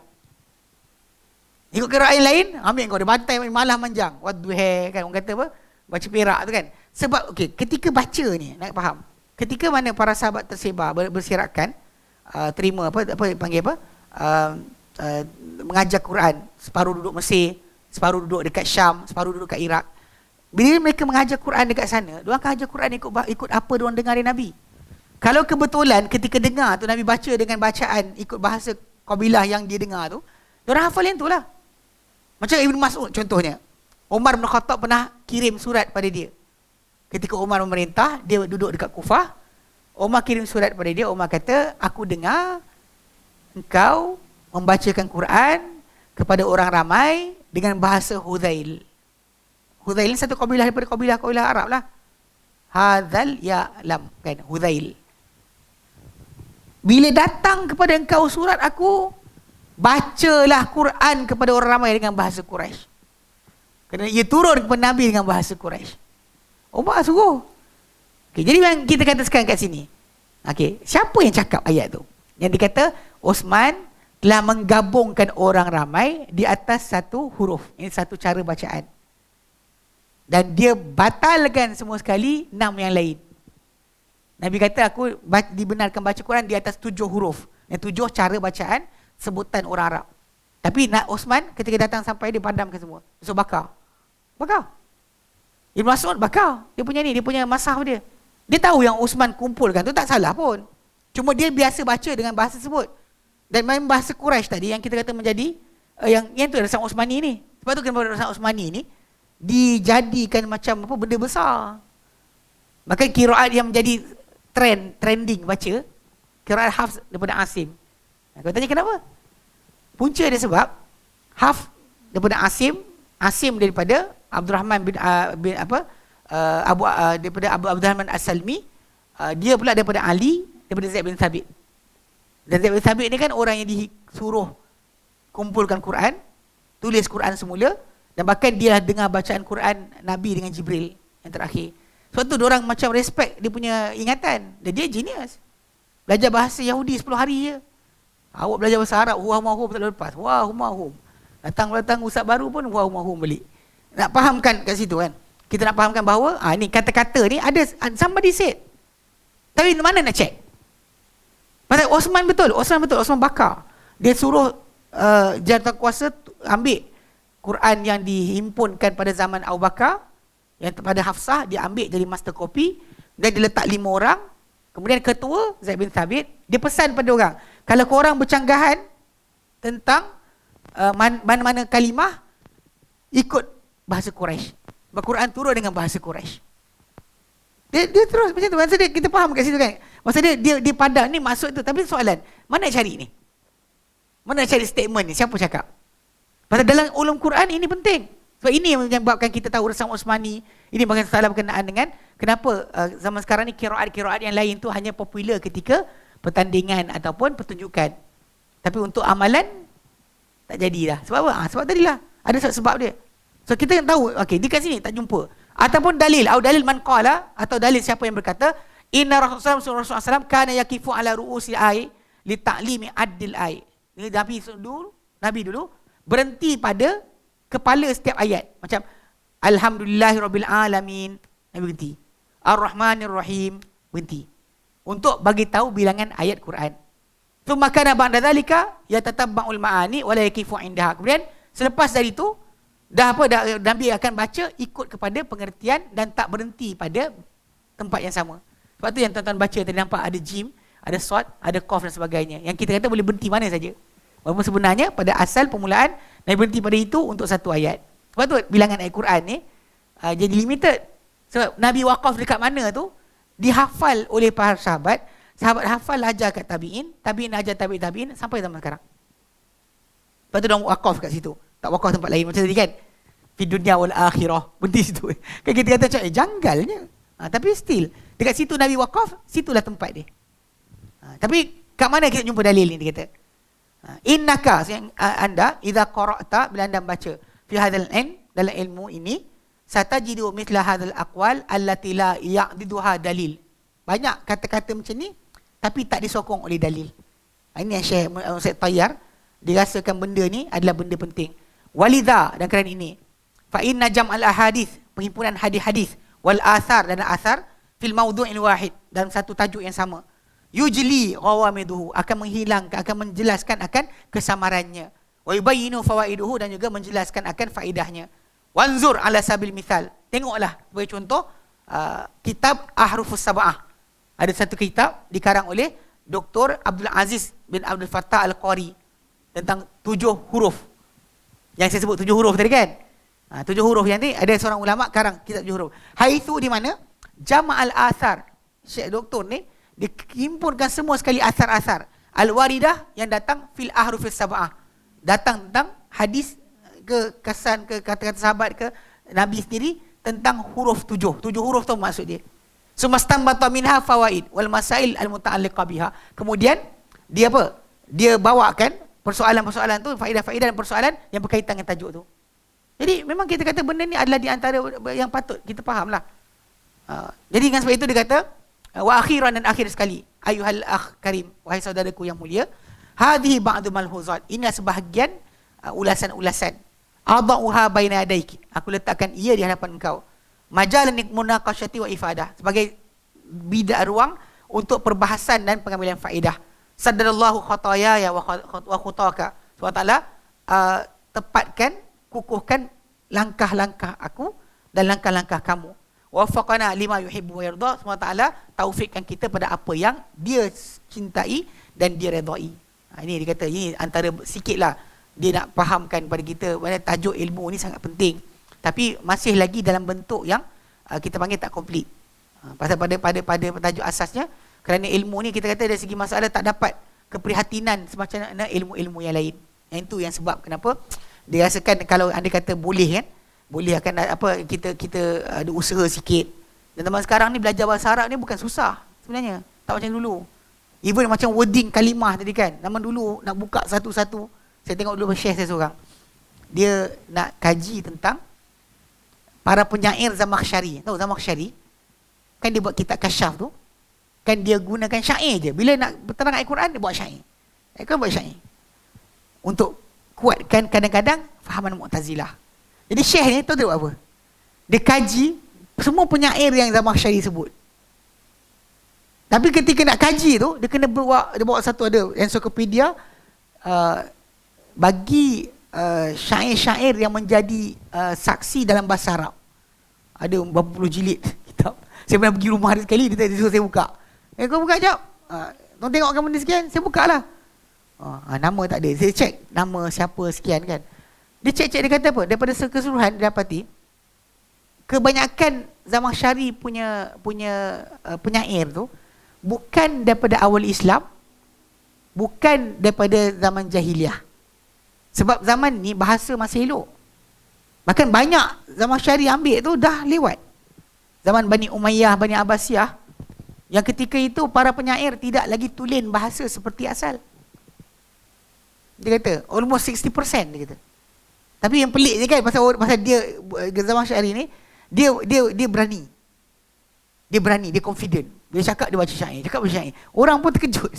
Speaker 1: Ikut qiraat yang lain, ambil kau dia bantai imalah manjang. Wadduha kan orang kata apa? Baca perak tu kan. Sebab ketika baca ni nak faham. Ketika mana para sahabat tersebar bersirakan terima panggil mengajar Quran, separuh duduk Mesir, separuh duduk dekat Syam, separuh duduk kat Iraq. Bila mereka mengajar Quran dekat sana, diorang akan ajar Quran ikut apa diorang dengar dari Nabi. Kalau kebetulan ketika dengar tu Nabi baca dengan bacaan ikut bahasa kabilah yang dia dengar tu, Diorang hafal yang tu lah. Macam Ibn Mas'ud contohnya. Umar bin Khattab pernah kirim surat pada dia. Ketika Umar memerintah, dia duduk dekat Kufah. Umar kirim surat pada dia. Umar kata, aku dengar engkau membacakan Quran kepada orang ramai dengan bahasa Hudzail. Hudzail ni satu kabilah daripada kabilah-kabilah Arab lah. Hadzal ya'lam, kan, Hudzail. Bila datang kepada engkau surat aku, bacalah Quran kepada orang ramai dengan bahasa Quraisy. Kerana ia turun kepada Nabi dengan bahasa Quraisy. Umar suruh. Okay, jadi yang kita kata sekarang kat sini. Okay, siapa yang cakap ayat tu? Yang dikata Osman telah menggabungkan orang ramai di atas satu huruf. Ini satu cara bacaan. Dan dia batalkan semua sekali 6 yang lain. Nabi kata aku dibenarkan baca Quran di atas 7 huruf. Yang 7 cara bacaan sebutan orang Arab. Tapi nak Osman ketika datang sampai dia padamkan semua. So bakar. Ibn Mas'ud bakar. Dia punya masah dia. Dia tahu yang Osman kumpulkan tu tak salah pun. Cuma dia biasa baca dengan bahasa tersebut. Dan main bahasa Quraisy tadi yang kita kata menjadi yang tu Rasul Osmani ni. Sebab tu kenapa Rasul Osmani ni dijadikan macam apa benda besar. Maka qiraat yang menjadi trending baca qiraat Hafs daripada Asim. Kau tanya kenapa? Punca dia sebab Hafs daripada Asim daripada Abdurrahman daripada Abu Abdurrahman As-Salmi, dia pula daripada Ali daripada Zaid bin Thabit. Dan Zaid bin Thabit ni kan orang yang disuruh kumpulkan Quran, tulis Quran semula, dan bahkan dia dengar bacaan Quran Nabi dengan Jibril yang terakhir. Sebab tu diorang macam respect dia punya ingatan. Dan dia genius. Belajar bahasa Yahudi 10 hari je. Awak belajar bahasa Arab, wahum tak lepas. Wahum. Datang ustaz baru pun wahum balik. Nak fahamkan kat situ kan. Kita nak fahamkan bahawa ni kata-kata ni ada somebody said. Tapi mana nak check? Pasal Osman bakar. Dia suruh jawatan kuasa ambil Quran yang dihimpunkan pada zaman Abu Bakar, yang pada Hafsah, dia ambil jadi master copy dan dia letak 5 orang. Kemudian ketua Zaid bin Thabit, dia pesan pada orang, kalau korang bercanggahan tentang mana-mana kalimah, ikut bahasa Quraisy. Al-Quran turun dengan bahasa Quraisy. Dia terus macam tu. Maksud dia, kita faham kat situ kan. Maksud dia padam ni maksud tu. Tapi soalan, mana nak cari ni? Mana nak cari statement ni? Siapa cakap? Pasal dalam ulum Quran ini penting. Sebab ini yang menyebabkan kita tahu Rasul Osmani. Ini masalah berkenaan dengan kenapa zaman sekarang ni qiraat yang lain tu hanya popular ketika pertandingan ataupun pertunjukan. Tapi untuk amalan tak jadilah. Sebab apa? Sebab tadilah ada sebab dia. So kita tahu, okey, di kat sini tak jumpa. Ataupun dalil, atau dalil man qala, atau dalil siapa yang berkata, inna Rasulullah SAW kana yakifu ala ru'usil ay li ta'limi addil ay. Ini Nabi dulu berhenti pada kepala setiap ayat. Macam alhamdulillahirabbil alamin, Nabi berhenti. Ar-Rahmanir Rahim, berhenti. Untuk bagi tahu bilangan ayat Quran. Tsumma kana ba'da dzalika yatatabba'ul ma'ani wa la yakifu indaha. Kemudian selepas dari itu Nabi akan baca ikut kepada pengertian dan tak berhenti pada tempat yang sama. Sebab tu yang tuan-tuan baca tadi nampak ada jim, ada sod, ada qaf dan sebagainya. Yang kita kata boleh berhenti mana saja. Walaupun sebenarnya pada asal permulaan Nabi berhenti pada itu untuk satu ayat. Sebab tu bilangan ayat Quran ni jadi limited. Sebab Nabi waqaf dekat mana tu dihafal oleh para sahabat. Sahabat hafal ajar kat tabi'in, tabi'in ajar tabi'in sampai zaman sekarang. Lepas tu dia waqaf kat situ. Tak wakaf tempat lain macam tadi kan. Fi dunya wal akhirah. Berhenti situ. Kan kita kata macam janggalnya. Tapi still dekat situ Nabi wakaf, situlah tempat dia. Tapi kat mana kita jumpa dalil ni dia kata? Innaka anda idza qara'ta bila anda baca fi hadzal dalam ilmu ini satajidu mithla hadzal aqwal allati la ya'diduha dalil. Banyak kata-kata macam ni tapi tak disokong oleh dalil. Ini yang Syekh Tayyar dirasakan benda ni adalah benda penting. Walidha, dan kerana ini fa inna jam'al ahadith, penghimpunan hadis-hadis, wal athar dan athar fil mawdu'il wahid, dalam satu tajuk yang sama, yujli ghawamiduhu, akan menghilangkan, akan menjelaskan akan kesamarannya, wa yubayyinu fawaiduhu, dan juga menjelaskan akan faedahnya. Wanzur ala sabil mithal, tengoklah sebagai contoh kitab Ahrufus Sab'ah. Ada satu kitab dikarang oleh Dr. Abdul Aziz bin Abdul Fattah Al-Qari. tentang 7 huruf. Yang saya sebut 7 huruf tadi kan. 7 huruf yang ni ada seorang ulama karang kitab 7 huruf. Haitsu di mana jama'al athar. Syekh Doktor ni dia himpunkan semua sekali asar-asar al-waridah yang datang fil ahrufis sab'ah. Datang tentang hadis ke kesan ke kata-kata sahabat ke Nabi sendiri tentang huruf 7. 7 huruf tu maksud dia. Sumastambata minha fawaid wal masail al-muta'alliqah biha. Kemudian dia apa? Dia bawakan persoalan-persoalan tu, faedah-faedah dan persoalan yang berkaitan dengan tajuk tu. Jadi memang kita kata benda ni adalah di antara yang patut kita fahamlah. Jadi dengan sebab itu dia kata wa akhiran, dan akhir sekali, ayuhal akh karim, wahai saudaraku yang mulia, hadhihi ba'du malhuzat, ini sebahagian ulasan-ulasan, adauha baina yadaik, aku letakkan ia di hadapan engkau, majalan munaqashati wa ifadah, sebagai bidak ruang untuk perbahasan dan pengambilan faedah. Saddallahu khatayaya wa khutaka, SWT tepatkan, kukuhkan langkah-langkah aku dan langkah-langkah kamu. Wafaqana lima yuhibbu wa yarda, SWT taufikkan kita pada apa yang dia cintai dan dia redai. Ini dia kata, ini antara sikitlah dia nak fahamkan pada kita mana tajuk ilmu ni sangat penting. Tapi masih lagi dalam bentuk yang kita panggil tak komplit. Pasal pada tajuk asasnya, kerana ilmu ni kita kata dari segi masalah tak dapat keprihatinan semacam ilmu-ilmu yang lain. Yang itu yang sebab kenapa dia rasakan kalau anda kata boleh kan, boleh akan apa kita ada usaha sikit. Dan zaman sekarang ni belajar bahasa Arab ni bukan susah sebenarnya, tak macam dulu. Even macam wording kalimah tadi kan, zaman dulu nak buka satu-satu. Saya tengok dulu share saya seorang, dia nak kaji tentang para penyair Zamakhsyari. Tahu Zamakhsyari kan, dia buat kitab Kasyaf tu kan, dia gunakan syair je. Bila nak berterang ayat Quran, dia buat syair. Dia kan buat syair untuk kuatkan kadang-kadang fahaman Mu'tazilah. Jadi Syekh ni tahu dia buat apa? Dia kaji semua penyair yang Zamakhsyari sebut. Tapi ketika nak kaji tu, dia kena bawa satu ada ensiklopedia bagi syair-syair yang menjadi saksi dalam bahasa Arab. Ada berapa puluh jilid kitab. Saya pernah pergi rumah dia sekali, dia suruh saya buka. Kau buka sekejap. Tolong tengokkan benda sekian, saya buka lah. Nama tak ada. Saya cek nama siapa sekian kan. Dia cek-cek, dia kata apa? Daripada keseluruhan dia dapati kebanyakan Zamakhsyari punya penyair tu bukan daripada awal Islam, bukan daripada zaman jahiliah. Sebab zaman ni bahasa masih elok. Bahkan banyak Zamakhsyari ambil tu dah lewat. Zaman Bani Umayyah, Bani Abbasiyah, yang ketika itu para penyair tidak lagi tulen bahasa seperti asal. Dia kata almost 60% dia kata. Tapi yang pelik je kan, pasal dia Zamakhsyari ni dia berani. Dia berani, dia confident. Dia cakap dia baca syair, cakap baca syair. Orang pun terkejut.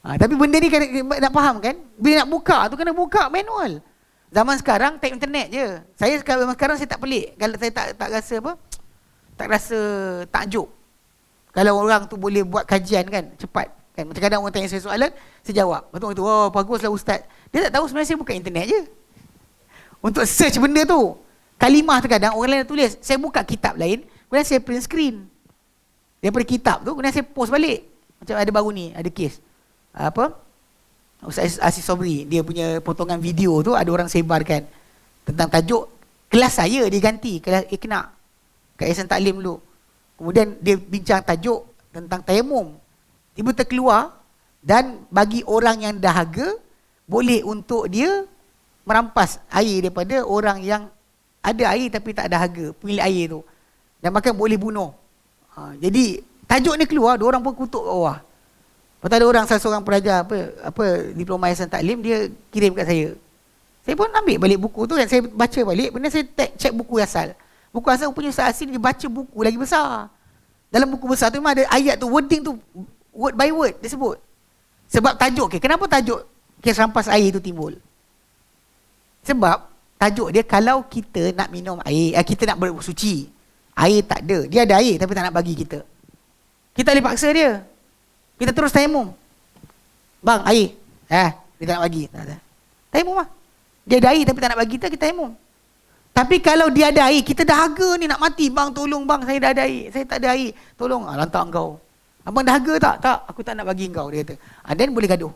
Speaker 1: Tapi benda ni kan, nak faham kan, bila nak buka tu kena buka manual. Zaman sekarang type internet je. Saya sekarang saya tak pelik kalau saya tak rasa apa? Tak rasa takjub kalau orang tu boleh buat kajian kan cepat kan. Macam kadang orang tanya saya soalan, saya jawab. Lepas tu, oh baguslah ustaz. Dia tak tahu sebenarnya saya buka internet je untuk search benda tu. Kalimah tu kadang orang lain tulis, saya buka kitab lain, kemudian saya print screen daripada kitab tu, kemudian saya post balik. Macam ada baru ni, ada kes apa, Ustaz Aziz Sobri, dia punya potongan video tu ada orang sebarkan tentang tajuk kelas saya, dia ganti kelas Iqna kat Yayasan Taklim dulu. Kemudian dia bincang tajuk tentang tayamum, tiba terkeluar, dan bagi orang yang dahaga boleh untuk dia merampas air daripada orang yang ada air tapi tak dahaga, pemilik air tu, dan bahkan boleh bunuh. Jadi tajuk ni keluar, dua orang pun kutuk kat bawah. Lepas ada orang, salah seorang pelajar apa diploma Yayasan Taklim, dia kirim kat saya. Saya pun ambil balik buku tu kan, saya baca balik, kemudian saya cek buku asal. Buku asal punya Ustaz Asin, dia baca buku lagi besar. Dalam buku besar tu memang ada ayat tu, wording tu word by word dia sebut. Sebab tajuk, kenapa tajuk kes rampas air tu timbul? Sebab tajuk dia, kalau kita nak minum air, kita nak bersuci, air tak ada, dia ada air tapi tak nak bagi kita. Kita boleh paksa dia. Kita terus tayamum. Bang, air. Dia tak nak bagi. Tayamum lah. Dia ada air tapi tak nak bagi kita tayamum. Tapi kalau dia ada air, kita dahaga ni nak mati. Bang, tolong bang, saya dah ada air. Saya tak ada air. Tolong, lantak engkau. Abang dahaga tak? Tak, aku tak nak bagi engkau, dia kata. Dan boleh gaduh.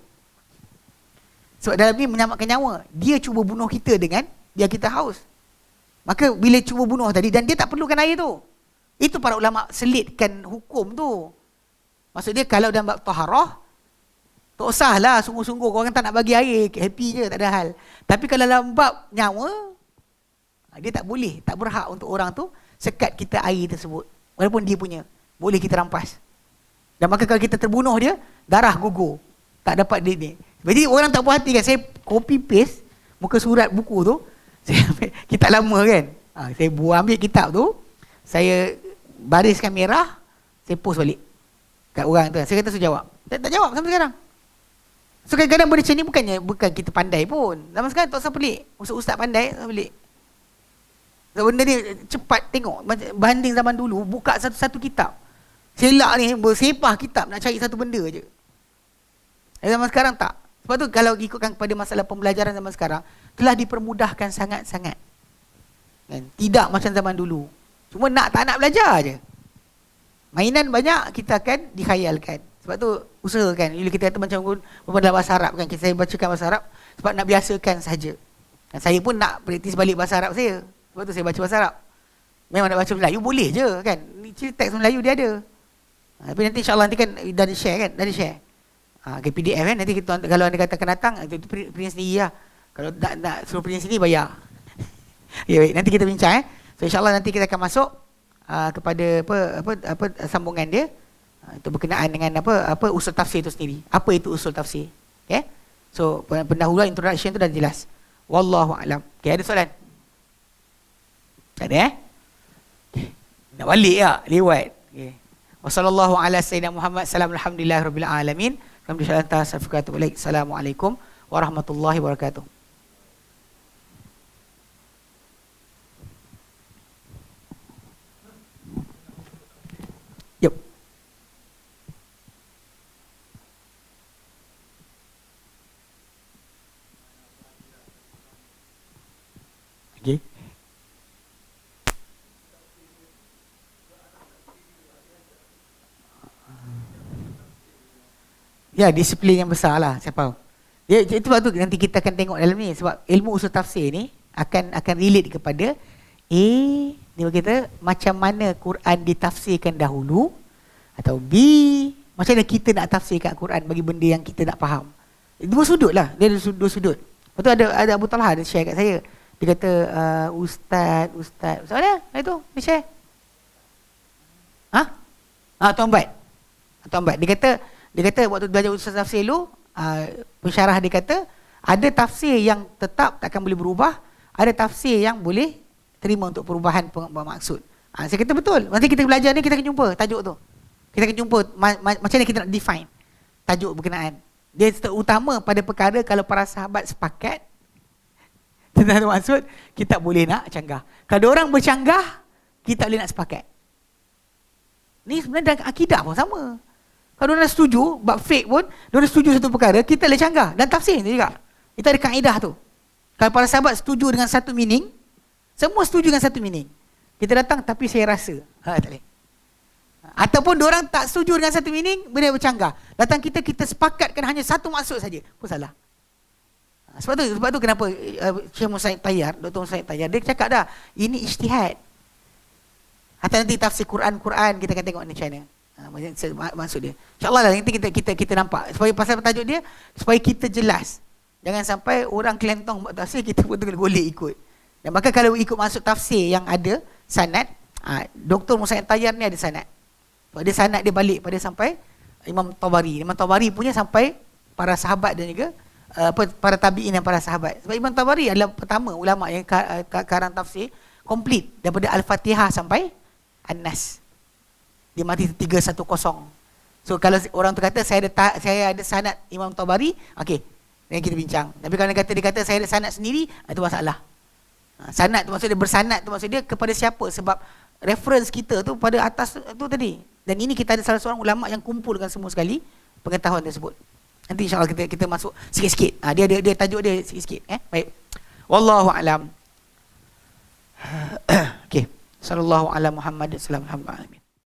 Speaker 1: Sebab dalam ni menyelamatkan nyawa. Dia cuba bunuh kita dengan biar kita haus. Maka bila cuba bunuh tadi, dan dia tak perlukan air tu. Itu para ulama selitkan hukum tu. Maksud dia kalau dalam bab taharah, tak usahlah sungguh-sungguh korang tak nak bagi air, happy je, tak ada hal. Tapi kalau dalam bab nyawa, dia tak boleh, tak berhak untuk orang tu sekat kita air tersebut. Walaupun dia punya, boleh kita rampas. Dan maka kalau kita terbunuh dia, darah gugur. Tak dapat dia. Jadi orang tak puas hati kan, saya copy paste muka surat buku tu, saya ambil kitab lama kan. Saya ambil kitab tu, saya bariskan merah, saya post balik kat orang tu. Saya kata suruh jawab. Tak jawab sampai sekarang. So kadang-kadang benda macam ni bukan kita pandai pun. Zaman sekarang tak usah pelik. Ustaz pandai, tak usah pelik. So, benda ni cepat tengok. Banding zaman dulu, buka satu-satu kitab. Selak ni, bersepah kitab nak cari satu benda je. Zaman sekarang tak. Sebab tu kalau ikutkan kepada masalah pembelajaran zaman sekarang, telah dipermudahkan sangat-sangat. Kan? Tidak macam zaman dulu. Cuma tak nak belajar je. Mainan banyak, kita akan dikhayalkan. Sebab tu usahakan. Bila kita kata macam dalam bahasa Arab kan, saya bacakan bahasa Arab sebab nak biasakan saja. Dan saya pun nak praktis balik bahasa Arab saya. Sebab tu saya baca bahasa Arab. Memang nak baca Melayu boleh je kan. Teks Melayu dia ada. Tapi nanti insyaAllah nanti kan dah di-share kan. Dah di-share. Okay, PDF kan. Nanti kita, kalau anda katakan datang, itu print sendiri lah. Kalau nak suruh print sini bayar. Ya, baik. Nanti kita bincang So insyaAllah nanti kita akan masuk kepada apa sambungan dia. Itu berkenaan dengan apa usul tafsir itu sendiri. Apa itu usul tafsir? Okay? So pendahuluan introduction tu dah jelas. Wallahu a'lam. Okay, ada soalan? Tak ada okay. Nak balik tak? Lewat. Okay. Wassallallahu ala sayyidina Muhammad. Alhamdulillahirabbil alamin. Assalamualaikum warahmatullahi wabarakatuh. Yep. Okay. Ya, disiplin yang besar lah, saya faham. Itu sebab tu nanti kita akan tengok dalam ni. Sebab ilmu usul tafsir ni akan relate kepada dia berkata macam mana Quran ditafsirkan dahulu, atau B, macam mana kita nak tafsirkan Quran bagi benda yang kita nak faham. Dua sudut lah, dia ada dua sudut. Lepas tu ada Abu Talha, dia share kat saya. Dia kata Ustaz mana? Itu dia share. Tuan Bat. Dia kata waktu belajar usul tafsir dulu, pensyarah dia kata ada tafsir yang tetap takkan boleh berubah, ada tafsir yang boleh terima untuk perubahan maksud. Saya kata betul. Nanti kita belajar ni kita akan jumpa tajuk tu. Kita akan jumpa macam mana kita nak define tajuk berkenaan. Dia terutama pada perkara kalau para sahabat sepakat tentang maksud, kita boleh nak canggah. Kalau orang bercanggah, kita boleh nak sepakat. Ni sebenarnya dalam akidah pun sama. Kalau diorang setuju, bab fake pun, diorang setuju satu perkara, kita boleh canggah. Dan tafsir ni juga. Itu ada kaedah tu. Kalau para sahabat setuju dengan satu meaning, semua setuju dengan satu meaning. Kita datang, tapi saya rasa. Tak boleh. Ataupun diorang tak setuju dengan satu meaning, benda bercanggah. Datang kita sepakatkan hanya satu maksud saja, pun salah. Sebab tu kenapa Syekh Musaid Tayyar, Dr. Musaid Tayyar, dia cakap dah, ini ijtihad. Atau nanti tafsir Quran, kita akan tengok ni macam mana. Maksud dia. InsyaAllah lah nanti kita nampak. Supaya pasal tajuk dia, supaya kita jelas. Jangan sampai orang kelentong buat tafsir, kita betul-betul boleh ikut. Dan maka kalau ikut maksud tafsir yang ada sanad, Dr. Musaid Tayyar ni ada sanad. Dia sanad dia balik pada sampai Imam Tabari. Imam Tabari punya sampai para sahabat dan juga para tabi'in dan para sahabat. Sebab Imam Tabari adalah pertama ulama yang karang tafsir komplit daripada Al-Fatihah sampai An-Nas. Dia mati 310. So kalau orang tu kata saya ada sanad Imam Tabari, okey, dan kita bincang. Tapi kalau dia kata saya ada sanad sendiri, itu masalah. Sanad tu maksud dia, bersanad tu maksud dia kepada siapa? Sebab reference kita tu pada atas tu tadi. Dan ini kita ada salah seorang ulama yang kumpulkan semua sekali pengetahuan tersebut. Nanti insya-Allah kita masuk sikit-sikit. Dia tajuk dia sikit-sikit. Baik. Wallahu a'lam. Okey. Sallallahu ala Muhammad sallallahu alaihi wasallam.